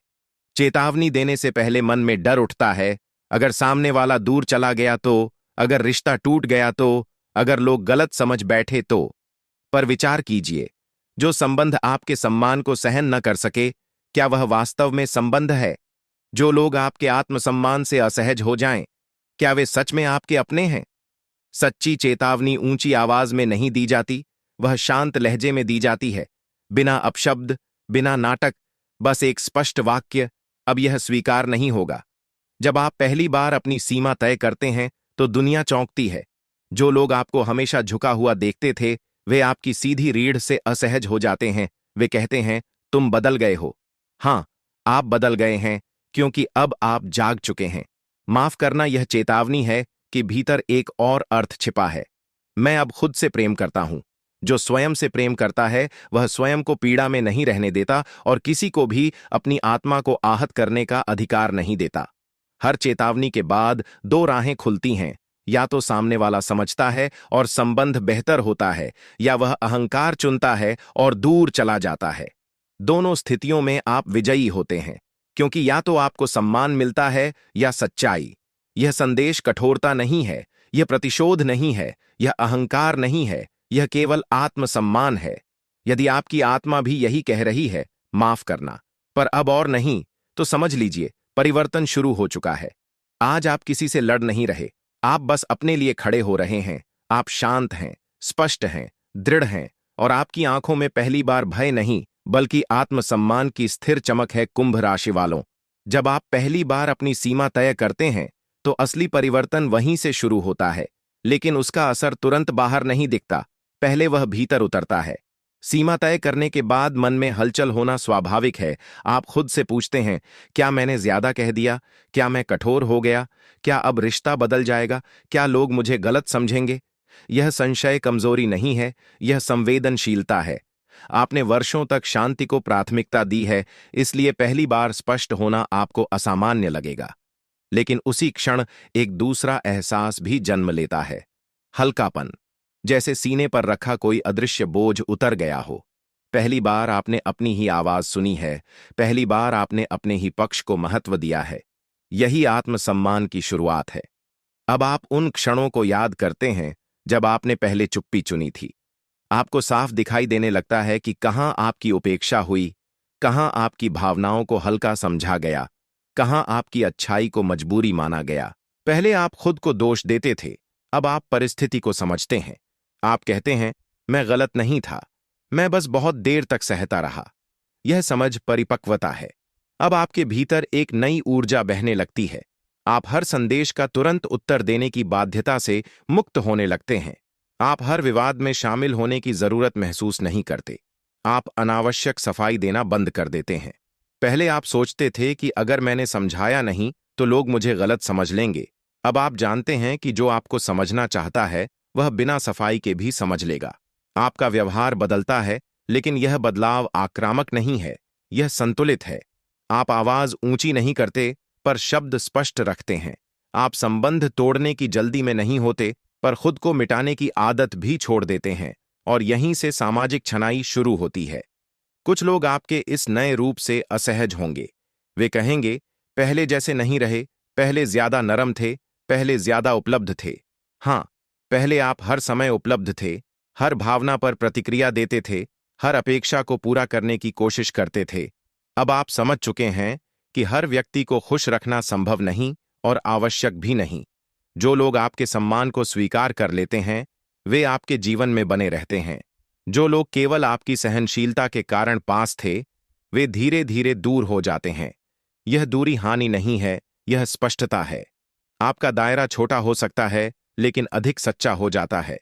चेतावनी देने से पहले मन में डर उठता है, अगर सामने वाला दूर चला गया तो, अगर रिश्ता टूट गया तो, अगर लोग गलत समझ बैठे तो। पर विचार कीजिए, जो संबंध आपके सम्मान को सहन न कर सके, क्या वह वास्तव में संबंध है? जो लोग आपके आत्मसम्मान से असहज हो जाएं, क्या वे सच में आपके अपने हैं? सच्ची चेतावनी ऊंची आवाज में नहीं दी जाती, वह शांत लहजे में दी जाती है, बिना अपशब्द, बिना नाटक, बस एक स्पष्ट वाक्य, अब यह स्वीकार नहीं होगा। जब आप पहली बार अपनी सीमा तय करते हैं तो दुनिया चौंकती है। जो लोग आपको हमेशा झुका हुआ देखते थे, वे आपकी सीधी रीढ़ से असहज हो जाते हैं। वे कहते हैं, तुम बदल गए हो। हां, आप बदल गए हैं, क्योंकि अब आप जाग चुके हैं। माफ करना यह चेतावनी है कि भीतर एक और अर्थ छिपा है। मैं अब खुद से प्रेम करता हूं। जो स्वयं से प्रेम करता है वह स्वयं को पीड़ा में नहीं रहने देता और किसी को भी अपनी आत्मा को आहत करने का अधिकार नहीं देता। हर चेतावनी के बाद दो राहें खुलती हैं, या तो सामने वाला समझता है और संबंध बेहतर होता है, या वह अहंकार चुनता है और दूर चला जाता है। दोनों स्थितियों में आप विजयी होते हैं, क्योंकि या तो आपको सम्मान मिलता है या सच्चाई। यह संदेश कठोरता नहीं है, यह प्रतिशोध नहीं है, यह अहंकार नहीं है, यह केवल आत्मसम्मान है। यदि आपकी आत्मा भी यही कह रही है, माफ करना, पर अब और नहीं, तो समझ लीजिए परिवर्तन शुरू हो चुका है। आज आप किसी से लड़ नहीं रहे, आप बस अपने लिए खड़े हो रहे हैं। आप शांत हैं, स्पष्ट हैं, दृढ़ हैं, और आपकी आंखों में पहली बार भय नहीं बल्कि आत्मसम्मान की स्थिर चमक है। कुंभ राशि वालों, जब आप पहली बार अपनी सीमा तय करते हैं तो असली परिवर्तन वहीं से शुरू होता है, लेकिन उसका असर तुरंत बाहर नहीं दिखता, पहले वह भीतर उतरता है। सीमा तय करने के बाद मन में हलचल होना स्वाभाविक है। आप खुद से पूछते हैं, क्या मैंने ज्यादा कह दिया? क्या मैं कठोर हो गया? क्या अब रिश्ता बदल जाएगा? क्या लोग मुझे गलत समझेंगे? यह संशय कमजोरी नहीं है, यह संवेदनशीलता है। आपने वर्षों तक शांति को प्राथमिकता दी है, इसलिए पहली बार स्पष्ट होना आपको असामान्य लगेगा। लेकिन उसी क्षण एक दूसरा एहसास भी जन्म लेता है, हल्कापन। जैसे सीने पर रखा कोई अदृश्य बोझ उतर गया हो। पहली बार आपने अपनी ही आवाज सुनी है, पहली बार आपने अपने ही पक्ष को महत्व दिया है। यही आत्मसम्मान की शुरुआत है। अब आप उन क्षणों को याद करते हैं जब आपने पहले चुप्पी चुनी थी। आपको साफ दिखाई देने लगता है कि कहाँ आपकी उपेक्षा हुई, कहाँ आपकी भावनाओं को हल्का समझा गया, कहाँ आपकी अच्छाई को मजबूरी माना गया। पहले आप खुद को दोष देते थे, अब आप परिस्थिति को समझते हैं। आप कहते हैं, मैं गलत नहीं था, मैं बस बहुत देर तक सहता रहा। यह समझ परिपक्वता है। अब आपके भीतर एक नई ऊर्जा बहने लगती है। आप हर संदेश का तुरंत उत्तर देने की बाध्यता से मुक्त होने लगते हैं। आप हर विवाद में शामिल होने की जरूरत महसूस नहीं करते। आप अनावश्यक सफाई देना बंद कर देते हैं। पहले आप सोचते थे कि अगर मैंने समझाया नहीं तो लोग मुझे गलत समझ लेंगे। अब आप जानते हैं कि जो आपको समझना चाहता है वह बिना सफाई के भी समझ लेगा। आपका व्यवहार बदलता है, लेकिन यह बदलाव आक्रामक नहीं है, यह संतुलित है। आप आवाज ऊंची नहीं करते, पर शब्द स्पष्ट रखते हैं। आप संबंध तोड़ने की जल्दी में नहीं होते, पर खुद को मिटाने की आदत भी छोड़ देते हैं, और यहीं से सामाजिक छनाई शुरू होती है। कुछ लोग आपके इस नए रूप से असहज होंगे। वे कहेंगे, पहले जैसे नहीं रहे, पहले ज्यादा नरम थे, पहले ज्यादा उपलब्ध थे। हाँ, पहले आप हर समय उपलब्ध थे, हर भावना पर प्रतिक्रिया देते थे, हर अपेक्षा को पूरा करने की कोशिश करते थे। अब आप समझ चुके हैं कि हर व्यक्ति को खुश रखना संभव नहीं और आवश्यक भी नहीं। जो लोग आपके सम्मान को स्वीकार कर लेते हैं, वे आपके जीवन में बने रहते हैं। जो लोग केवल आपकी सहनशीलता के कारण पास थे, वे धीरे धीरे दूर हो जाते हैं। यह दूरी हानि नहीं है, यह स्पष्टता है। आपका दायरा छोटा हो सकता है, लेकिन अधिक सच्चा हो जाता है।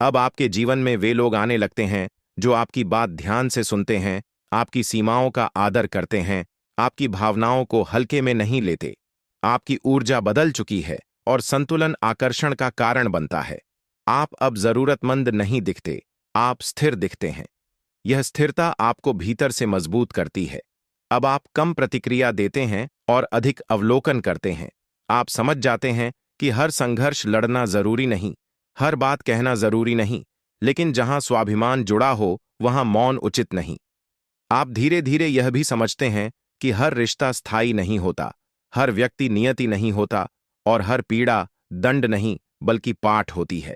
अब आपके जीवन में वे लोग आने लगते हैं जो आपकी बात ध्यान से सुनते हैं, आपकी सीमाओं का आदर करते हैं, आपकी भावनाओं को हल्के में नहीं लेते। आपकी ऊर्जा बदल चुकी है और संतुलन आकर्षण का कारण बनता है। आप अब जरूरतमंद नहीं दिखते, आप स्थिर दिखते हैं। यह स्थिरता आपको भीतर से मजबूत करती है। अब आप कम प्रतिक्रिया देते हैं और अधिक अवलोकन करते हैं। आप समझ जाते हैं कि हर संघर्ष लड़ना जरूरी नहीं, हर बात कहना जरूरी नहीं, लेकिन जहां स्वाभिमान जुड़ा हो वहां मौन उचित नहीं। आप धीरे धीरे यह भी समझते हैं कि हर रिश्ता स्थायी नहीं होता, हर व्यक्ति नियति नहीं होता, और हर पीड़ा दंड नहीं बल्कि पाठ होती है।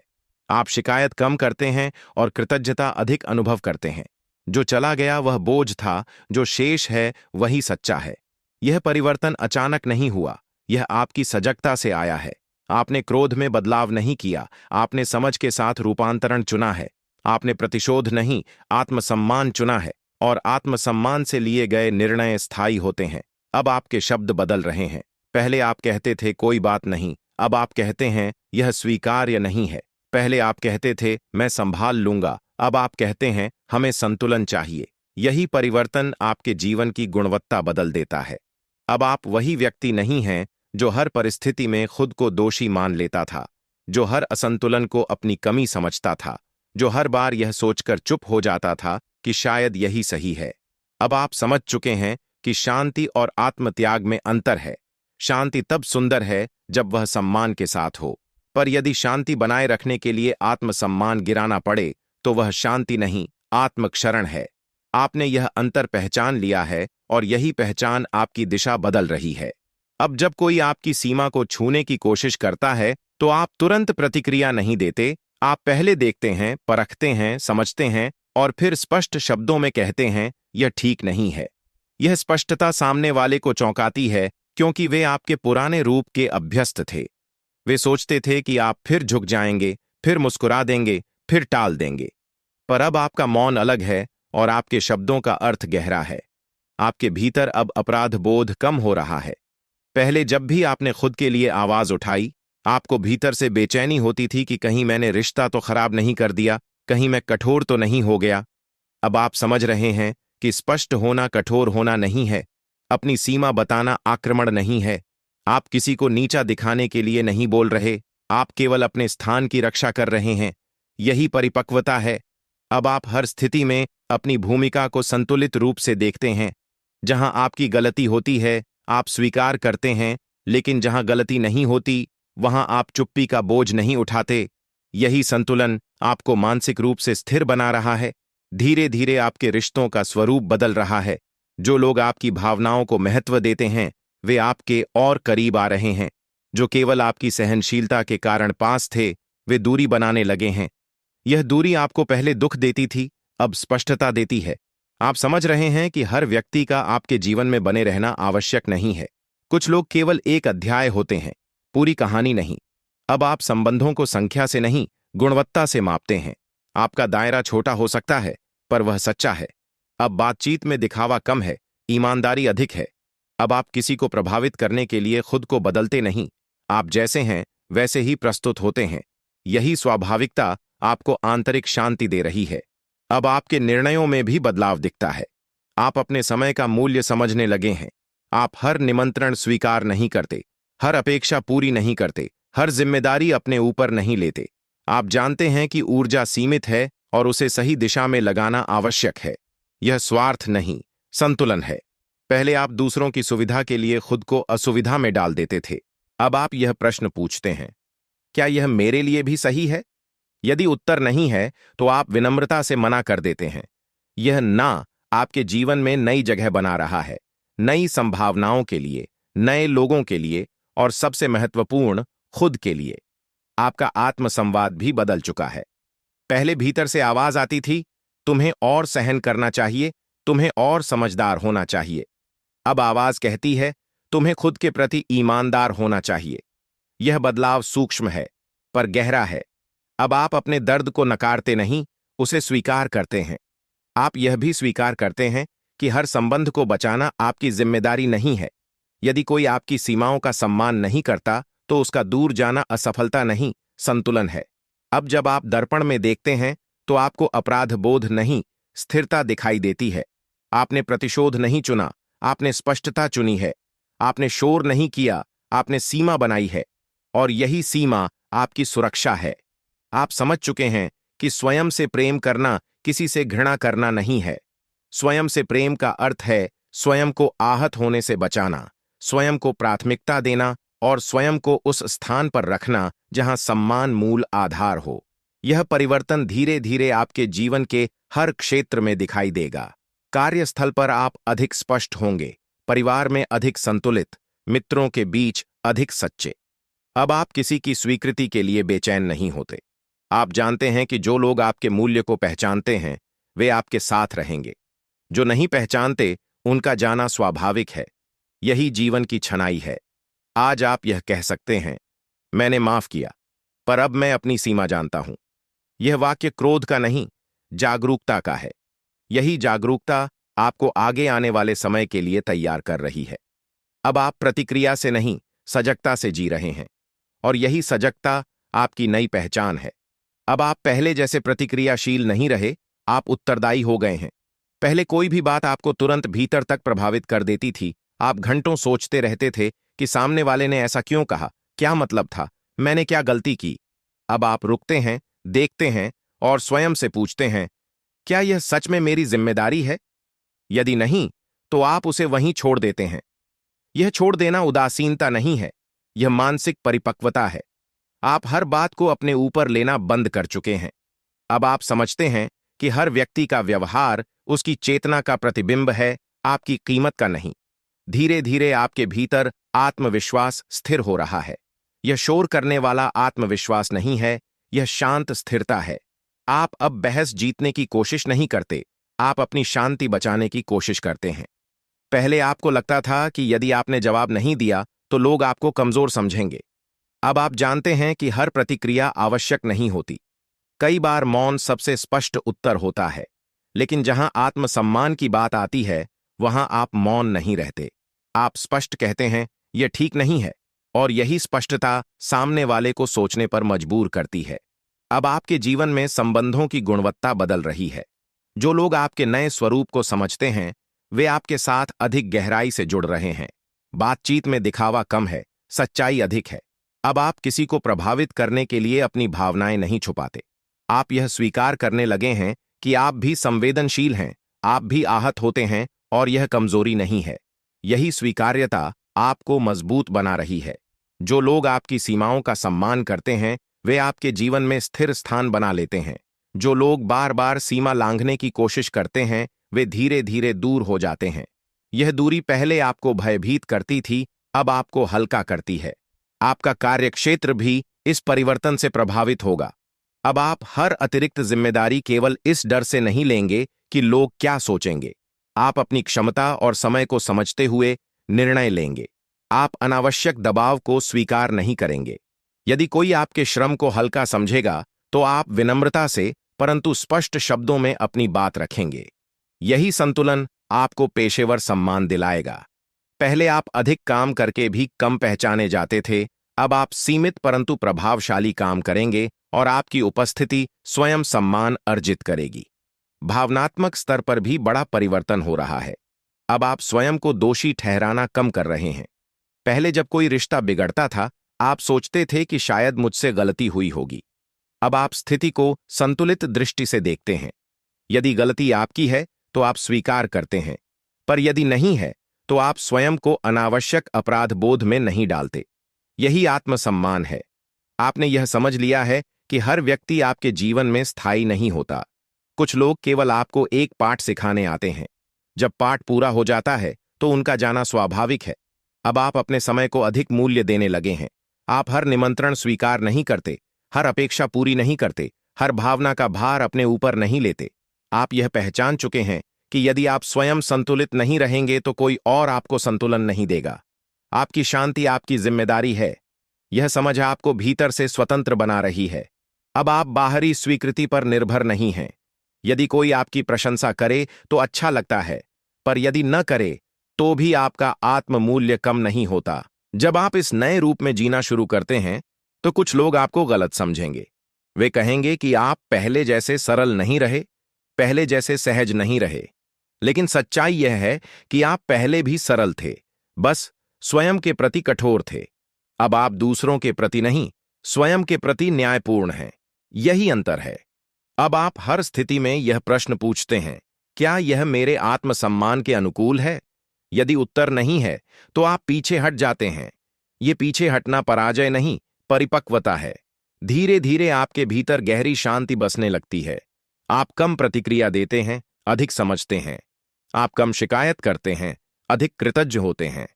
आप शिकायत कम करते हैं और कृतज्ञता अधिक अनुभव करते हैं। जो चला गया वह बोझ था, जो शेष है वही सच्चा है। यह परिवर्तन अचानक नहीं हुआ, यह आपकी सजगता से आया है। आपने क्रोध में बदलाव नहीं किया, आपने समझ के साथ रूपांतरण चुना है। आपने प्रतिशोध नहीं, आत्मसम्मान चुना है, और आत्मसम्मान से लिए गए निर्णय स्थायी होते हैं। अब आपके शब्द बदल रहे हैं। पहले आप कहते थे कोई बात नहीं, अब आप कहते हैं यह स्वीकार्य नहीं है। पहले आप कहते थे मैं संभाल लूंगा, अब आप कहते हैं हमें संतुलन चाहिए। यही परिवर्तन आपके जीवन की गुणवत्ता बदल देता है। अब आप वही व्यक्ति नहीं हैं जो हर परिस्थिति में खुद को दोषी मान लेता था, जो हर असंतुलन को अपनी कमी समझता था, जो हर बार यह सोचकर चुप हो जाता था कि शायद यही सही है। अब आप समझ चुके हैं कि शांति और आत्मत्याग में अंतर है। शांति तब सुंदर है जब वह सम्मान के साथ हो, पर यदि शांति बनाए रखने के लिए आत्मसम्मान गिराना पड़े तो वह शांति नहीं, आत्मक्षरण है। आपने यह अंतर पहचान लिया है और यही पहचान आपकी दिशा बदल रही है। अब जब कोई आपकी सीमा को छूने की कोशिश करता है तो आप तुरंत प्रतिक्रिया नहीं देते। आप पहले देखते हैं, परखते हैं, समझते हैं और फिर स्पष्ट शब्दों में कहते हैं यह ठीक नहीं है। यह स्पष्टता सामने वाले को चौंकाती है, क्योंकि वे आपके पुराने रूप के अभ्यस्त थे। वे सोचते थे कि आप फिर झुक जाएंगे, फिर मुस्कुरा देंगे, फिर टाल देंगे। पर अब आपका मौन अलग है और आपके शब्दों का अर्थ गहरा है। आपके भीतर अब अपराध बोध कम हो रहा है। पहले जब भी आपने खुद के लिए आवाज उठाई, आपको भीतर से बेचैनी होती थी कि कहीं मैंने रिश्ता तो खराब नहीं कर दिया, कहीं मैं कठोर तो नहीं हो गया। अब आप समझ रहे हैं कि स्पष्ट होना कठोर होना नहीं है, अपनी सीमा बताना आक्रमण नहीं है। आप किसी को नीचा दिखाने के लिए नहीं बोल रहे, आप केवल अपने स्थान की रक्षा कर रहे हैं। यही परिपक्वता है। अब आप हर स्थिति में अपनी भूमिका को संतुलित रूप से देखते हैं। जहां आपकी गलती होती है, आप स्वीकार करते हैं, लेकिन जहां गलती नहीं होती, वहां आप चुप्पी का बोझ नहीं उठाते। यही संतुलन आपको मानसिक रूप से स्थिर बना रहा है। धीरे धीरे आपके रिश्तों का स्वरूप बदल रहा है। जो लोग आपकी भावनाओं को महत्व देते हैं, वे आपके और करीब आ रहे हैं। जो केवल आपकी सहनशीलता के कारण पास थे, वे दूरी बनाने लगे हैं। यह दूरी आपको पहले दुख देती थी, अब स्पष्टता देती है। आप समझ रहे हैं कि हर व्यक्ति का आपके जीवन में बने रहना आवश्यक नहीं है। कुछ लोग केवल एक अध्याय होते हैं, पूरी कहानी नहीं। अब आप संबंधों को संख्या से नहीं, गुणवत्ता से मापते हैं। आपका दायरा छोटा हो सकता है, पर वह सच्चा है। अब बातचीत में दिखावा कम है, ईमानदारी अधिक है। अब आप किसी को प्रभावित करने के लिए खुद को बदलते नहीं, आप जैसे हैं वैसे ही प्रस्तुत होते हैं। यही स्वाभाविकता आपको आंतरिक शांति दे रही है। अब आपके निर्णयों में भी बदलाव दिखता है। आप अपने समय का मूल्य समझने लगे हैं। आप हर निमंत्रण स्वीकार नहीं करते, हर अपेक्षा पूरी नहीं करते, हर जिम्मेदारी अपने ऊपर नहीं लेते। आप जानते हैं कि ऊर्जा सीमित है और उसे सही दिशा में लगाना आवश्यक है। यह स्वार्थ नहीं, संतुलन है। पहले आप दूसरों की सुविधा के लिए खुद को असुविधा में डाल देते थे। अब आप यह प्रश्न पूछते हैं, क्या यह मेरे लिए भी सही है? यदि उत्तर नहीं है, तो आप विनम्रता से मना कर देते हैं। यह ना आपके जीवन में नई जगह बना रहा है, नई संभावनाओं के लिए, नए लोगों के लिए, और सबसे महत्वपूर्ण, खुद के लिए। आपका आत्मसंवाद भी बदल चुका है। पहले भीतर से आवाज आती थी, तुम्हें और सहन करना चाहिए, तुम्हें और समझदार होना चाहिए। अब आवाज कहती है, तुम्हें खुद के प्रति ईमानदार होना चाहिए। यह बदलाव सूक्ष्म है, पर गहरा है। अब आप अपने दर्द को नकारते नहीं, उसे स्वीकार करते हैं। आप यह भी स्वीकार करते हैं कि हर संबंध को बचाना आपकी जिम्मेदारी नहीं है। यदि कोई आपकी सीमाओं का सम्मान नहीं करता, तो उसका दूर जाना असफलता नहीं, संतुलन है। अब जब आप दर्पण में देखते हैं, तो आपको अपराध बोध नहीं, स्थिरता दिखाई देती है। आपने प्रतिशोध नहीं चुना, आपने स्पष्टता चुनी है। आपने शोर नहीं किया, आपने सीमा बनाई है। और यही सीमा आपकी सुरक्षा है। आप समझ चुके हैं कि स्वयं से प्रेम करना किसी से घृणा करना नहीं है। स्वयं से प्रेम का अर्थ है स्वयं को आहत होने से बचाना, स्वयं को प्राथमिकता देना और स्वयं को उस स्थान पर रखना जहां सम्मान मूल आधार हो। यह परिवर्तन धीरे धीरे आपके जीवन के हर क्षेत्र में दिखाई देगा। कार्यस्थल पर आप अधिक स्पष्ट होंगे, परिवार में अधिक संतुलित, मित्रों के बीच अधिक सच्चे। अब आप किसी की स्वीकृति के लिए बेचैन नहीं होते। आप जानते हैं कि जो लोग आपके मूल्य को पहचानते हैं, वे आपके साथ रहेंगे। जो नहीं पहचानते, उनका जाना स्वाभाविक है। यही जीवन की छनाई है। आज आप यह कह सकते हैं, मैंने माफ किया, पर अब मैं अपनी सीमा जानता हूं। यह वाक्य क्रोध का नहीं, जागरूकता का है। यही जागरूकता आपको आगे आने वाले समय के लिए तैयार कर रही है। अब आप प्रतिक्रिया से नहीं, सजगता से जी रहे हैं, और यही सजगता आपकी नई पहचान है। अब आप पहले जैसे प्रतिक्रियाशील नहीं रहे, आप उत्तरदायी हो गए हैं। पहले कोई भी बात आपको तुरंत भीतर तक प्रभावित कर देती थी। आप घंटों सोचते रहते थे कि सामने वाले ने ऐसा क्यों कहा, क्या मतलब था, मैंने क्या गलती की। अब आप रुकते हैं, देखते हैं और स्वयं से पूछते हैं, क्या यह सच में मेरी जिम्मेदारी है? यदि नहीं, तो आप उसे वहीं छोड़ देते हैं। यह छोड़ देना उदासीनता नहीं है, यह मानसिक परिपक्वता है। आप हर बात को अपने ऊपर लेना बंद कर चुके हैं। अब आप समझते हैं कि हर व्यक्ति का व्यवहार उसकी चेतना का प्रतिबिंब है, आपकी कीमत का नहीं। धीरे धीरे आपके भीतर आत्मविश्वास स्थिर हो रहा है। यह शोर करने वाला आत्मविश्वास नहीं है, यह शांत स्थिरता है। आप अब बहस जीतने की कोशिश नहीं करते, आप अपनी शांति बचाने की कोशिश करते हैं। पहले आपको लगता था कि यदि आपने जवाब नहीं दिया तो लोग आपको कमजोर समझेंगे। अब आप जानते हैं कि हर प्रतिक्रिया आवश्यक नहीं होती। कई बार मौन सबसे स्पष्ट उत्तर होता है, लेकिन जहां आत्मसम्मान की बात आती है, वहां आप मौन नहीं रहते। आप स्पष्ट कहते हैं, यह ठीक नहीं है, और यही स्पष्टता सामने वाले को सोचने पर मजबूर करती है। अब आपके जीवन में संबंधों की गुणवत्ता बदल रही है। जो लोग आपके नए स्वरूप को समझते हैं, वे आपके साथ अधिक गहराई से जुड़ रहे हैं। बातचीत में दिखावा कम है, सच्चाई अधिक है। अब आप किसी को प्रभावित करने के लिए अपनी भावनाएं नहीं छुपाते। आप यह स्वीकार करने लगे हैं कि आप भी संवेदनशील हैं, आप भी आहत होते हैं और यह कमजोरी नहीं है। यही स्वीकार्यता आपको मजबूत बना रही है। जो लोग आपकी सीमाओं का सम्मान करते हैं, वे आपके जीवन में स्थिर स्थान बना लेते हैं। जो लोग बार बार सीमा लांघने की कोशिश करते हैं, वे धीरे धीरे दूर हो जाते हैं। यह दूरी पहले आपको भयभीत करती थी, अब आपको हल्का करती है। आपका कार्यक्षेत्र भी इस परिवर्तन से प्रभावित होगा। अब आप हर अतिरिक्त जिम्मेदारी केवल इस डर से नहीं लेंगे कि लोग क्या सोचेंगे। आप अपनी क्षमता और समय को समझते हुए निर्णय लेंगे। आप अनावश्यक दबाव को स्वीकार नहीं करेंगे। यदि कोई आपके श्रम को हल्का समझेगा, तो आप विनम्रता से परंतु स्पष्ट शब्दों में अपनी बात रखेंगे। यही संतुलन आपको पेशेवर सम्मान दिलाएगा। पहले आप अधिक काम करके भी कम पहचाने जाते थे, अब आप सीमित परंतु प्रभावशाली काम करेंगे और आपकी उपस्थिति स्वयं सम्मान अर्जित करेगी। भावनात्मक स्तर पर भी बड़ा परिवर्तन हो रहा है। अब आप स्वयं को दोषी ठहराना कम कर रहे हैं। पहले जब कोई रिश्ता बिगड़ता था, आप सोचते थे कि शायद मुझसे गलती हुई होगी। अब आप स्थिति को संतुलित दृष्टि से देखते हैं। यदि गलती आपकी है, तो आप स्वीकार करते हैं, पर यदि नहीं है, तो आप स्वयं को अनावश्यक अपराध बोध में नहीं डालते। यही आत्मसम्मान है। आपने यह समझ लिया है कि हर व्यक्ति आपके जीवन में स्थायी नहीं होता। कुछ लोग केवल आपको एक पाठ सिखाने आते हैं। जब पाठ पूरा हो जाता है, तो उनका जाना स्वाभाविक है। अब आप अपने समय को अधिक मूल्य देने लगे हैं। आप हर निमंत्रण स्वीकार नहीं करते, हर अपेक्षा पूरी नहीं करते, हर भावना का भार अपने ऊपर नहीं लेते। आप यह पहचान चुके हैं कि यदि आप स्वयं संतुलित नहीं रहेंगे, तो कोई और आपको संतुलन नहीं देगा। आपकी शांति आपकी जिम्मेदारी है। यह समझ आपको भीतर से स्वतंत्र बना रही है। अब आप बाहरी स्वीकृति पर निर्भर नहीं हैं। यदि कोई आपकी प्रशंसा करे तो अच्छा लगता है, पर यदि न करे तो भी आपका आत्ममूल्य कम नहीं होता। जब आप इस नए रूप में जीना शुरू करते हैं, तो कुछ लोग आपको गलत समझेंगे। वे कहेंगे कि आप पहले जैसे सरल नहीं रहे, पहले जैसे सहज नहीं रहे। लेकिन सच्चाई यह है कि आप पहले भी सरल थे, बस स्वयं के प्रति कठोर थे। अब आप दूसरों के प्रति नहीं, स्वयं के प्रति न्यायपूर्ण हैं। यही अंतर है। अब आप हर स्थिति में यह प्रश्न पूछते हैं, क्या यह मेरे आत्मसम्मान के अनुकूल है? यदि उत्तर नहीं है, तो आप पीछे हट जाते हैं। ये पीछे हटना पराजय नहीं, परिपक्वता है। धीरे धीरे आपके भीतर गहरी शांति बसने लगती है। आप कम प्रतिक्रिया देते हैं, अधिक समझते हैं। आप कम शिकायत करते हैं, अधिक कृतज्ञ होते हैं।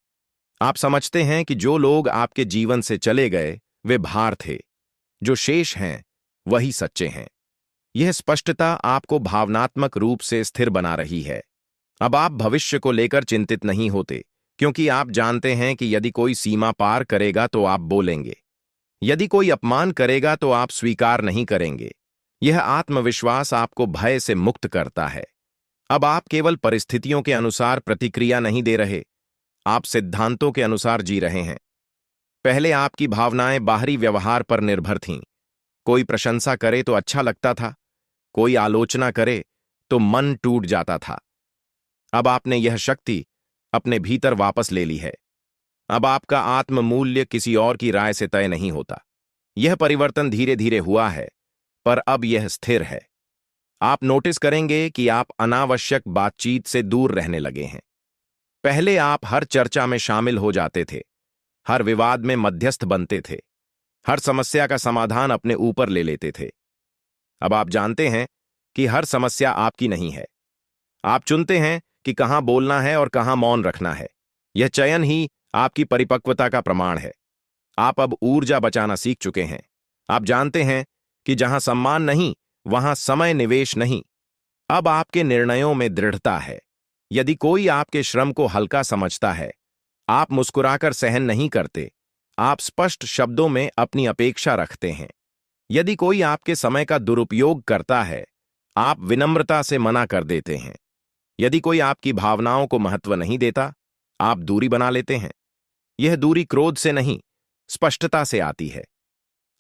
आप समझते हैं कि जो लोग आपके जीवन से चले गए, वे भार थे। जो शेष हैं, वही सच्चे हैं। यह स्पष्टता आपको भावनात्मक रूप से स्थिर बना रही है। अब आप भविष्य को लेकर चिंतित नहीं होते, क्योंकि आप जानते हैं कि यदि कोई सीमा पार करेगा तो आप बोलेंगे। यदि कोई अपमान करेगा तो आप स्वीकार नहीं करेंगे। यह आत्मविश्वास आपको भय से मुक्त करता है। अब आप केवल परिस्थितियों के अनुसार प्रतिक्रिया नहीं दे रहे, आप सिद्धांतों के अनुसार जी रहे हैं। पहले आपकी भावनाएं बाहरी व्यवहार पर निर्भर थीं। कोई प्रशंसा करे तो अच्छा लगता था, कोई आलोचना करे तो मन टूट जाता था। अब आपने यह शक्ति अपने भीतर वापस ले ली है। अब आपका आत्ममूल्य किसी और की राय से तय नहीं होता। यह परिवर्तन धीरे धीरे हुआ है, पर अब यह स्थिर है। आप नोटिस करेंगे कि आप अनावश्यक बातचीत से दूर रहने लगे हैं। पहले आप हर चर्चा में शामिल हो जाते थे, हर विवाद में मध्यस्थ बनते थे, हर समस्या का समाधान अपने ऊपर ले लेते थे। अब आप जानते हैं कि हर समस्या आपकी नहीं है। आप चुनते हैं कि कहां बोलना है और कहां मौन रखना है। यह चयन ही आपकी परिपक्वता का प्रमाण है। आप अब ऊर्जा बचाना सीख चुके हैं। आप जानते हैं कि जहां सम्मान नहीं, वहां समय निवेश नहीं। अब आपके निर्णयों में दृढ़ता है। यदि कोई आपके श्रम को हल्का समझता है, आप मुस्कुराकर सहन नहीं करते, आप स्पष्ट शब्दों में अपनी अपेक्षा रखते हैं। यदि कोई आपके समय का दुरुपयोग करता है, आप विनम्रता से मना कर देते हैं। यदि कोई आपकी भावनाओं को महत्व नहीं देता, आप दूरी बना लेते हैं। यह दूरी क्रोध से नहीं, स्पष्टता से आती है।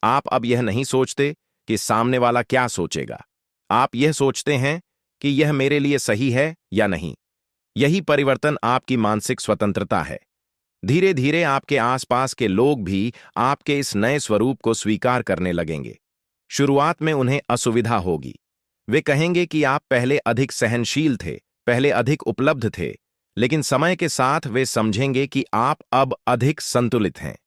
आप अब यह नहीं सोचते कि सामने वाला क्या सोचेगा। आप यह सोचते हैं कि यह मेरे लिए सही है या नहीं। यही परिवर्तन आपकी मानसिक स्वतंत्रता है। धीरे धीरे आपके आसपास के लोग भी आपके इस नए स्वरूप को स्वीकार करने लगेंगे। शुरुआत में उन्हें असुविधा होगी। वे कहेंगे कि आप पहले अधिक सहनशील थे, पहले अधिक उपलब्ध थे, लेकिन समय के साथ वे समझेंगे कि आप अब अधिक संतुलित हैं।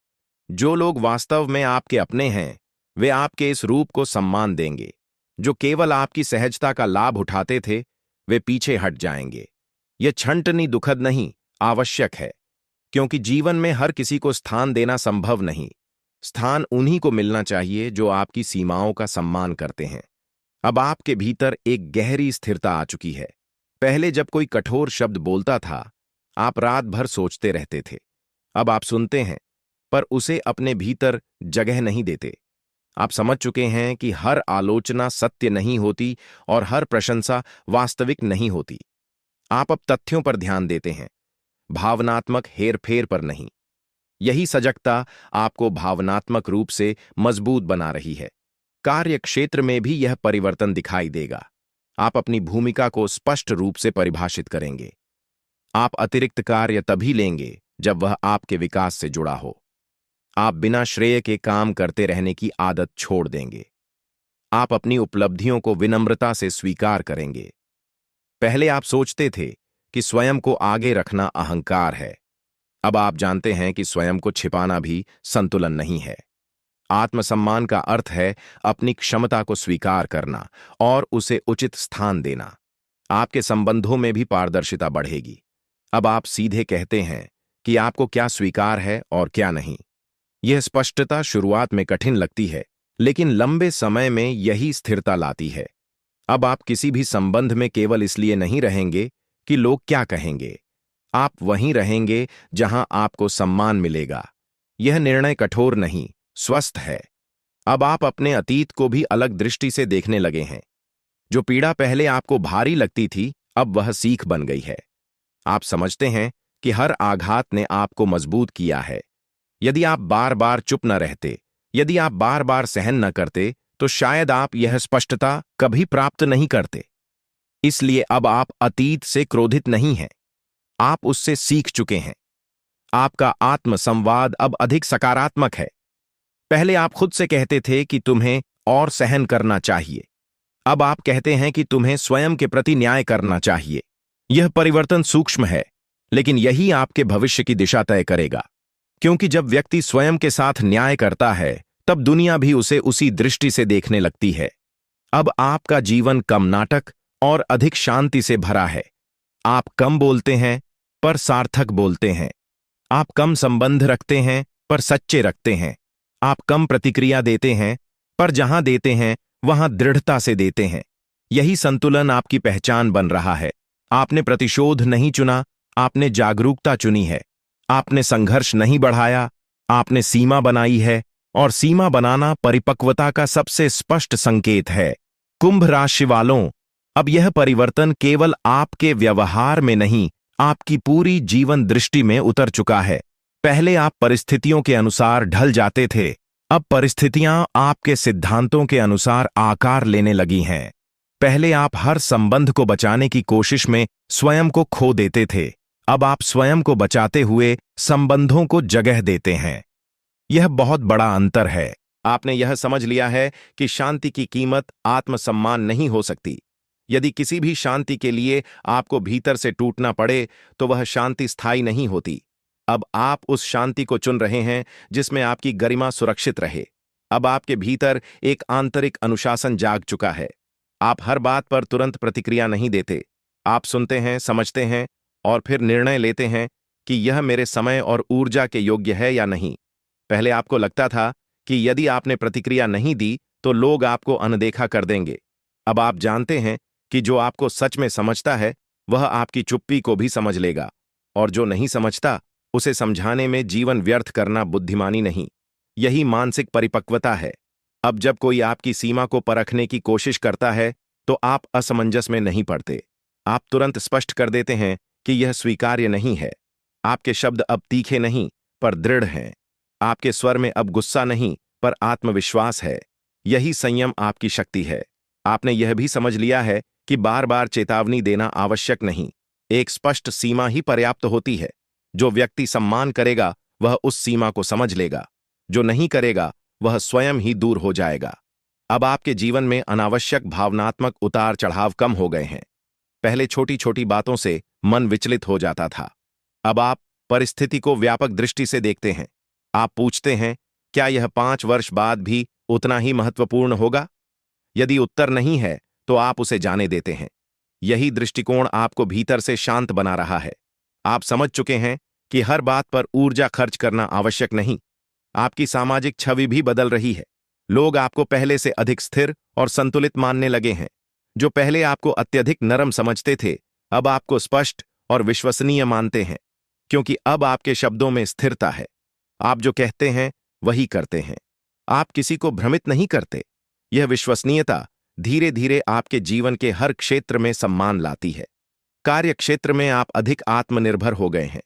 जो लोग वास्तव में आपके अपने हैं, वे आपके इस रूप को सम्मान देंगे। जो केवल आपकी सहजता का लाभ उठाते थे, वे पीछे हट जाएंगे। यह छंटनी दुखद नहीं, आवश्यक है, क्योंकि जीवन में हर किसी को स्थान देना संभव नहीं। स्थान उन्हीं को मिलना चाहिए जो आपकी सीमाओं का सम्मान करते हैं। अब आपके भीतर एक गहरी स्थिरता आ चुकी है। पहले जब कोई कठोर शब्द बोलता था, आप रात भर सोचते रहते थे। अब आप सुनते हैं, पर उसे अपने भीतर जगह नहीं देते। आप समझ चुके हैं कि हर आलोचना सत्य नहीं होती और हर प्रशंसा वास्तविक नहीं होती। आप अब तथ्यों पर ध्यान देते हैं, भावनात्मक हेरफेर पर नहीं। यही सजगता आपको भावनात्मक रूप से मजबूत बना रही है। कार्य क्षेत्र में भी यह परिवर्तन दिखाई देगा। आप अपनी भूमिका को स्पष्ट रूप से परिभाषित करेंगे। आप अतिरिक्त कार्य तभी लेंगे जब वह आपके विकास से जुड़ा हो। आप बिना श्रेय के काम करते रहने की आदत छोड़ देंगे। आप अपनी उपलब्धियों को विनम्रता से स्वीकार करेंगे। पहले आप सोचते थे कि स्वयं को आगे रखना अहंकार है। अब आप जानते हैं कि स्वयं को छिपाना भी संतुलन नहीं है। आत्मसम्मान का अर्थ है अपनी क्षमता को स्वीकार करना और उसे उचित स्थान देना। आपके संबंधों में भी पारदर्शिता बढ़ेगी। अब आप सीधे कहते हैं कि आपको क्या स्वीकार है और क्या नहीं। यह स्पष्टता शुरुआत में कठिन लगती है, लेकिन लंबे समय में यही स्थिरता लाती है। अब आप किसी भी संबंध में केवल इसलिए नहीं रहेंगे कि लोग क्या कहेंगे। आप वहीं रहेंगे जहां आपको सम्मान मिलेगा। यह निर्णय कठोर नहीं, स्वस्थ है। अब आप अपने अतीत को भी अलग दृष्टि से देखने लगे हैं। जो पीड़ा पहले आपको भारी लगती थी, अब वह सीख बन गई है। आप समझते हैं कि हर आघात ने आपको मजबूत किया है। यदि आप बार बार चुप न रहते, यदि आप बार बार सहन न करते, तो शायद आप यह स्पष्टता कभी प्राप्त नहीं करते। इसलिए अब आप अतीत से क्रोधित नहीं हैं। आप उससे सीख चुके हैं। आपका आत्म संवाद अब अधिक सकारात्मक है। पहले आप खुद से कहते थे कि तुम्हें और सहन करना चाहिए। अब आप कहते हैं कि तुम्हें स्वयं के प्रति न्याय करना चाहिए। यह परिवर्तन सूक्ष्म है, लेकिन यही आपके भविष्य की दिशा तय करेगा। क्योंकि जब व्यक्ति स्वयं के साथ न्याय करता है, तब दुनिया भी उसे उसी दृष्टि से देखने लगती है। अब आपका जीवन कम नाटक और अधिक शांति से भरा है। आप कम बोलते हैं, पर सार्थक बोलते हैं। आप कम संबंध रखते हैं, पर सच्चे रखते हैं। आप कम प्रतिक्रिया देते हैं, पर जहां देते हैं वहां दृढ़ता से देते हैं। यही संतुलन आपकी पहचान बन रहा है। आपने प्रतिशोध नहीं चुना, आपने जागरूकता चुनी है। आपने संघर्ष नहीं बढ़ाया, आपने सीमा बनाई है, और सीमा बनाना परिपक्वता का सबसे स्पष्ट संकेत है। कुंभ राशि वालों, अब यह परिवर्तन केवल आपके व्यवहार में नहीं, आपकी पूरी जीवन दृष्टि में उतर चुका है। पहले आप परिस्थितियों के अनुसार ढल जाते थे, अब परिस्थितियां आपके सिद्धांतों के अनुसार आकार लेने लगी हैं। पहले आप हर संबंध को बचाने की कोशिश में स्वयं को खो देते थे, अब आप स्वयं को बचाते हुए संबंधों को जगह देते हैं। यह बहुत बड़ा अंतर है। आपने यह समझ लिया है कि शांति की कीमत आत्मसम्मान नहीं हो सकती। यदि किसी भी शांति के लिए आपको भीतर से टूटना पड़े, तो वह शांति स्थायी नहीं होती। अब आप उस शांति को चुन रहे हैं जिसमें आपकी गरिमा सुरक्षित रहे। अब आपके भीतर एक आंतरिक अनुशासन जाग चुका है। आप हर बात पर तुरंत प्रतिक्रिया नहीं देते। आप सुनते हैं, समझते हैं और फिर निर्णय लेते हैं कि यह मेरे समय और ऊर्जा के योग्य है या नहीं। पहले आपको लगता था कि यदि आपने प्रतिक्रिया नहीं दी तो लोग आपको अनदेखा कर देंगे। अब आप जानते हैं कि जो आपको सच में समझता है वह आपकी चुप्पी को भी समझ लेगा, और जो नहीं समझता उसे समझाने में जीवन व्यर्थ करना बुद्धिमानी नहीं। यही मानसिक परिपक्वता है। अब जब कोई आपकी सीमा को परखने की कोशिश करता है तो आप असमंजस में नहीं पड़ते। आप तुरंत स्पष्ट कर देते हैं कि यह स्वीकार्य नहीं है। आपके शब्द अब तीखे नहीं पर दृढ़ हैं। आपके स्वर में अब गुस्सा नहीं पर आत्मविश्वास है। यही संयम आपकी शक्ति है। आपने यह भी समझ लिया है कि बार बार चेतावनी देना आवश्यक नहीं, एक स्पष्ट सीमा ही पर्याप्त होती है। जो व्यक्ति सम्मान करेगा वह उस सीमा को समझ लेगा, जो नहीं करेगा वह स्वयं ही दूर हो जाएगा। अब आपके जीवन में अनावश्यक भावनात्मक उतार चढ़ाव कम हो गए हैं। पहले छोटी छोटी बातों से मन विचलित हो जाता था। अब आप परिस्थिति को व्यापक दृष्टि से देखते हैं। आप पूछते हैं, क्या यह 5 वर्ष बाद भी उतना ही महत्वपूर्ण होगा? यदि उत्तर नहीं है तो आप उसे जाने देते हैं। यही दृष्टिकोण आपको भीतर से शांत बना रहा है। आप समझ चुके हैं कि हर बात पर ऊर्जा खर्च करना आवश्यक नहीं। आपकी सामाजिक छवि भी बदल रही है। लोग आपको पहले से अधिक स्थिर और संतुलित मानने लगे हैं। जो पहले आपको अत्यधिक नरम समझते थे, अब आपको स्पष्ट और विश्वसनीय मानते हैं, क्योंकि अब आपके शब्दों में स्थिरता है। आप जो कहते हैं वही करते हैं। आप किसी को भ्रमित नहीं करते। यह विश्वसनीयता धीरे धीरे आपके जीवन के हर क्षेत्र में सम्मान लाती है। कार्य क्षेत्र में आप अधिक आत्मनिर्भर हो गए हैं।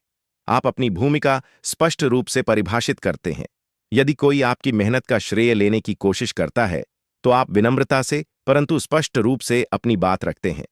आप अपनी भूमिका स्पष्ट रूप से परिभाषित करते हैं। यदि कोई आपकी मेहनत का श्रेय लेने की कोशिश करता है तो आप विनम्रता से परंतु स्पष्ट रूप से अपनी बात रखते हैं।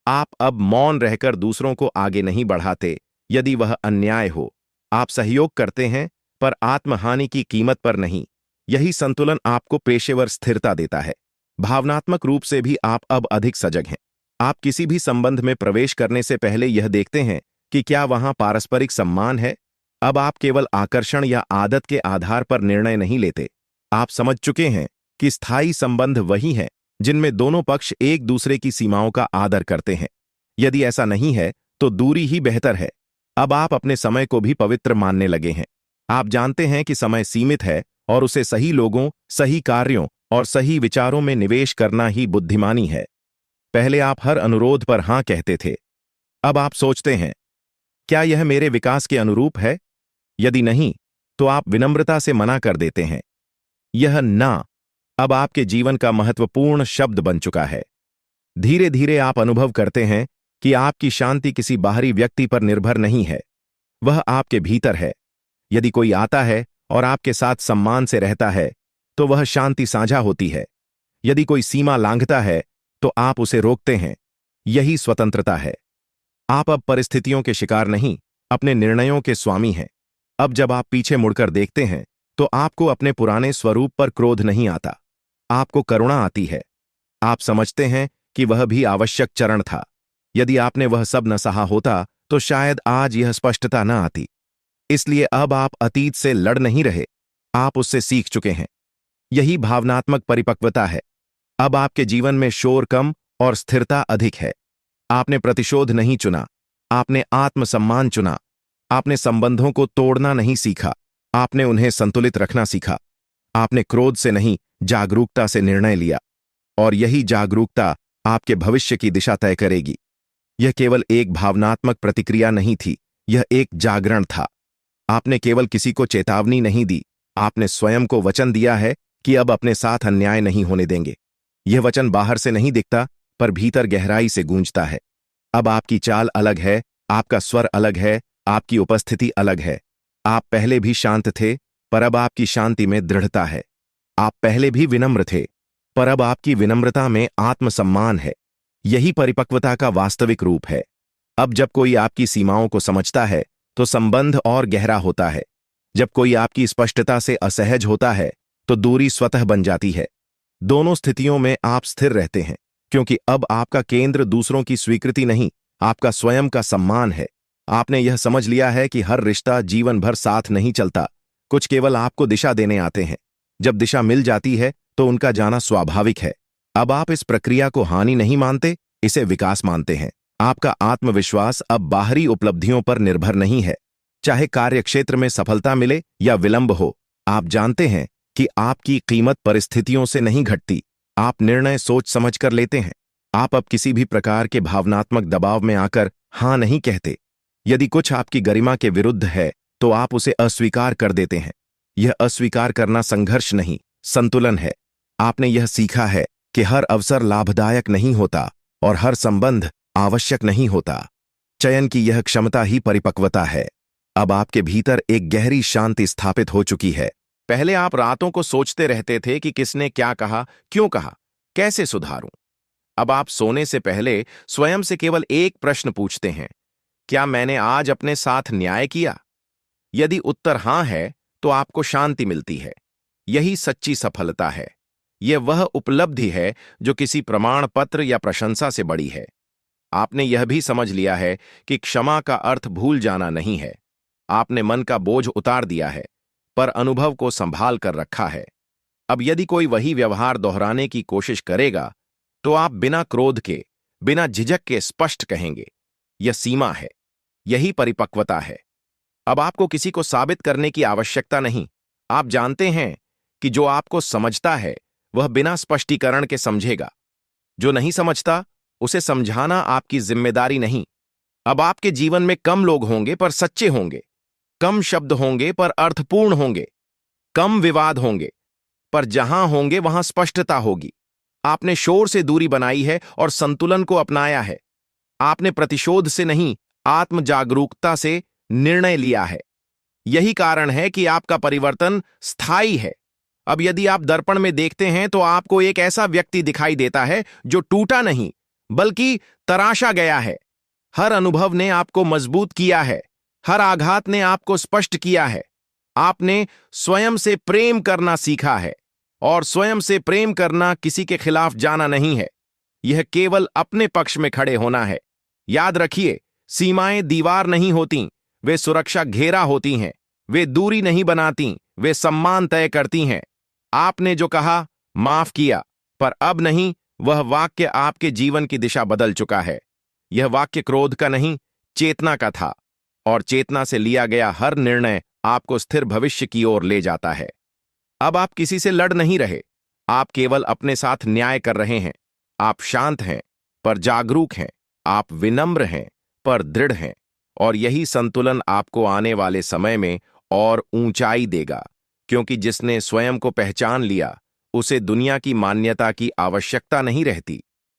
आप अब मौन रहकर दूसरों को आगे नहीं बढ़ाते यदि वह अन्याय हो। आप सहयोग करते हैं पर आत्महानि की कीमत पर नहीं। यही संतुलन आपको पेशेवर स्थिरता देता है। भावनात्मक रूप से भी आप अब अधिक सजग हैं। आप किसी भी संबंध में प्रवेश करने से पहले यह देखते हैं कि क्या वहां पारस्परिक सम्मान है। अब आप केवल आकर्षण या आदत के आधार पर निर्णय नहीं लेते। आप समझ चुके हैं कि स्थायी संबंध वही हैं जिनमें दोनों पक्ष एक दूसरे की सीमाओं का आदर करते हैं। यदि ऐसा नहीं है तो दूरी ही बेहतर है। अब आप अपने समय को भी पवित्र मानने लगे हैं। आप जानते हैं कि समय सीमित है और उसे सही लोगों, सही कार्यों और सही विचारों में निवेश करना ही बुद्धिमानी है। पहले आप हर अनुरोध पर हां कहते थे। अब आप सोचते हैं, क्या यह मेरे विकास के अनुरूप है? यदि नहीं, तो आप विनम्रता से मना कर देते हैं। यह ना अब आपके जीवन का महत्वपूर्ण शब्द बन चुका है। धीरे धीरे आप अनुभव करते हैं कि आपकी शांति किसी बाहरी व्यक्ति पर निर्भर नहीं है, वह आपके भीतर है। यदि कोई आता है और आपके साथ सम्मान से रहता है तो वह शांति साझा होती है। यदि कोई सीमा लांघता है तो आप उसे रोकते हैं। यही स्वतंत्रता है। आप अब परिस्थितियों के शिकार नहीं, अपने निर्णयों के स्वामी हैं। अब जब आप पीछे मुड़कर देखते हैं तो आपको अपने पुराने स्वरूप पर क्रोध नहीं आता, आपको करुणा आती है। आप समझते हैं कि वह भी आवश्यक चरण था। यदि आपने वह सब न सहा होता तो शायद आज यह स्पष्टता न आती। इसलिए अब आप अतीत से लड़ नहीं रहे, आप उससे सीख चुके हैं। यही भावनात्मक परिपक्वता है। अब आपके जीवन में शोर कम और स्थिरता अधिक है। आपने प्रतिशोध नहीं चुना, आपने आत्मसम्मान चुना। आपने संबंधों को तोड़ना नहीं सीखा, आपने उन्हें संतुलित रखना सीखा। आपने क्रोध से नहीं, जागरूकता से निर्णय लिया। और यही जागरूकता आपके भविष्य की दिशा तय करेगी। यह केवल एक भावनात्मक प्रतिक्रिया नहीं थी, यह एक जागरण था। आपने केवल किसी को चेतावनी नहीं दी, आपने स्वयं को वचन दिया है कि अब अपने साथ अन्याय नहीं होने देंगे। यह वचन बाहर से नहीं दिखता पर भीतर गहराई से गूंजता है। अब आपकी चाल अलग है, आपका स्वर अलग है, आपकी उपस्थिति अलग है। आप पहले भी शांत थे पर अब आपकी शांति में दृढ़ता है। आप पहले भी विनम्र थे पर अब आपकी विनम्रता में आत्मसम्मान है। यही परिपक्वता का वास्तविक रूप है। अब जब कोई आपकी सीमाओं को समझता है तो संबंध और गहरा होता है। जब कोई आपकी स्पष्टता से असहज होता है तो दूरी स्वतः बन जाती है। दोनों स्थितियों में आप स्थिर रहते हैं, क्योंकि अब आपका केंद्र दूसरों की स्वीकृति नहीं, आपका स्वयं का सम्मान है। आपने यह समझ लिया है कि हर रिश्ता जीवन भर साथ नहीं चलता, कुछ केवल आपको दिशा देने आते हैं। जब दिशा मिल जाती है तो उनका जाना स्वाभाविक है। अब आप इस प्रक्रिया को हानि नहीं मानते, इसे विकास मानते हैं। आपका आत्मविश्वास अब बाहरी उपलब्धियों पर निर्भर नहीं है। चाहे कार्यक्षेत्र में सफलता मिले या विलंब हो, आप जानते हैं कि आपकी कीमत परिस्थितियों से नहीं घटती। आप निर्णय सोच समझ कर लेते हैं। आप अब किसी भी प्रकार के भावनात्मक दबाव में आकर हां नहीं कहते। यदि कुछ आपकी गरिमा के विरुद्ध है तो आप उसे अस्वीकार कर देते हैं। यह अस्वीकार करना संघर्ष नहीं, संतुलन है। आपने यह सीखा है कि हर अवसर लाभदायक नहीं होता और हर संबंध आवश्यक नहीं होता। चयन की यह क्षमता ही परिपक्वता है। अब आपके भीतर एक गहरी शांति स्थापित हो चुकी है। पहले आप रातों को सोचते रहते थे कि किसने क्या कहा, क्यों कहा, कैसे सुधारूं। अब आप सोने से पहले स्वयं से केवल एक प्रश्न पूछते हैं, क्या मैंने आज अपने साथ न्याय किया? यदि उत्तर हां है, तो आपको शांति मिलती है। यही सच्ची सफलता है। यह वह उपलब्धि है जो किसी प्रमाण पत्र या प्रशंसा से बड़ी है। आपने यह भी समझ लिया है कि क्षमा का अर्थ भूल जाना नहीं है। आपने मन का बोझ उतार दिया है, पर अनुभव को संभाल कर रखा है। अब यदि कोई वही व्यवहार दोहराने की कोशिश करेगा, तो आप बिना क्रोध के, बिना झिझक के स्पष्ट कहेंगे, यह सीमा है। यही परिपक्वता है। अब आपको किसी को साबित करने की आवश्यकता नहीं। आप जानते हैं कि जो आपको समझता है, वह बिना स्पष्टीकरण के समझेगा। जो नहीं समझता, उसे समझाना आपकी जिम्मेदारी नहीं। अब आपके जीवन में कम लोग होंगे पर सच्चे होंगे, कम शब्द होंगे पर अर्थपूर्ण होंगे, कम विवाद होंगे, पर जहां होंगे वहां स्पष्टता होगी। आपने शोर से दूरी बनाई है और संतुलन को अपनाया है। आपने प्रतिशोध से नहीं, आत्म जागरूकता से निर्णय लिया है। यही कारण है कि आपका परिवर्तन स्थायी है। अब यदि आप दर्पण में देखते हैं, तो आपको एक ऐसा व्यक्ति दिखाई देता है जो टूटा नहीं, बल्कि तराशा गया है। हर अनुभव ने आपको मजबूत किया है। हर आघात ने आपको स्पष्ट किया है। आपने स्वयं से प्रेम करना सीखा है, और स्वयं से प्रेम करना किसी के खिलाफ जाना नहीं है। यह केवल अपने पक्ष में खड़े होना है। याद रखिए, सीमाएं दीवार नहीं होती, वे सुरक्षा घेरा होती हैं। वे दूरी नहीं बनाती, वे सम्मान तय करती हैं। आपने जो कहा, माफ किया, पर अब नहीं, वह वाक्य आपके जीवन की दिशा बदल चुका है। यह वाक्य क्रोध का नहीं, चेतना का था, और चेतना से लिया गया हर निर्णय आपको स्थिर भविष्य की ओर ले जाता है। अब आप किसी से लड़ नहीं रहे, आप केवल अपने साथ न्याय कर रहे हैं। आप शांत हैं, पर जागरूक हैं। आप विनम्र हैं, पर दृढ़ हैं। और यही संतुलन आपको आने वाले समय में और ऊंचाई देगा, क्योंकि जिसने स्वयं को पहचान लिया, उसे दुनिया की मान्यता की आवश्यकता नहीं रहती।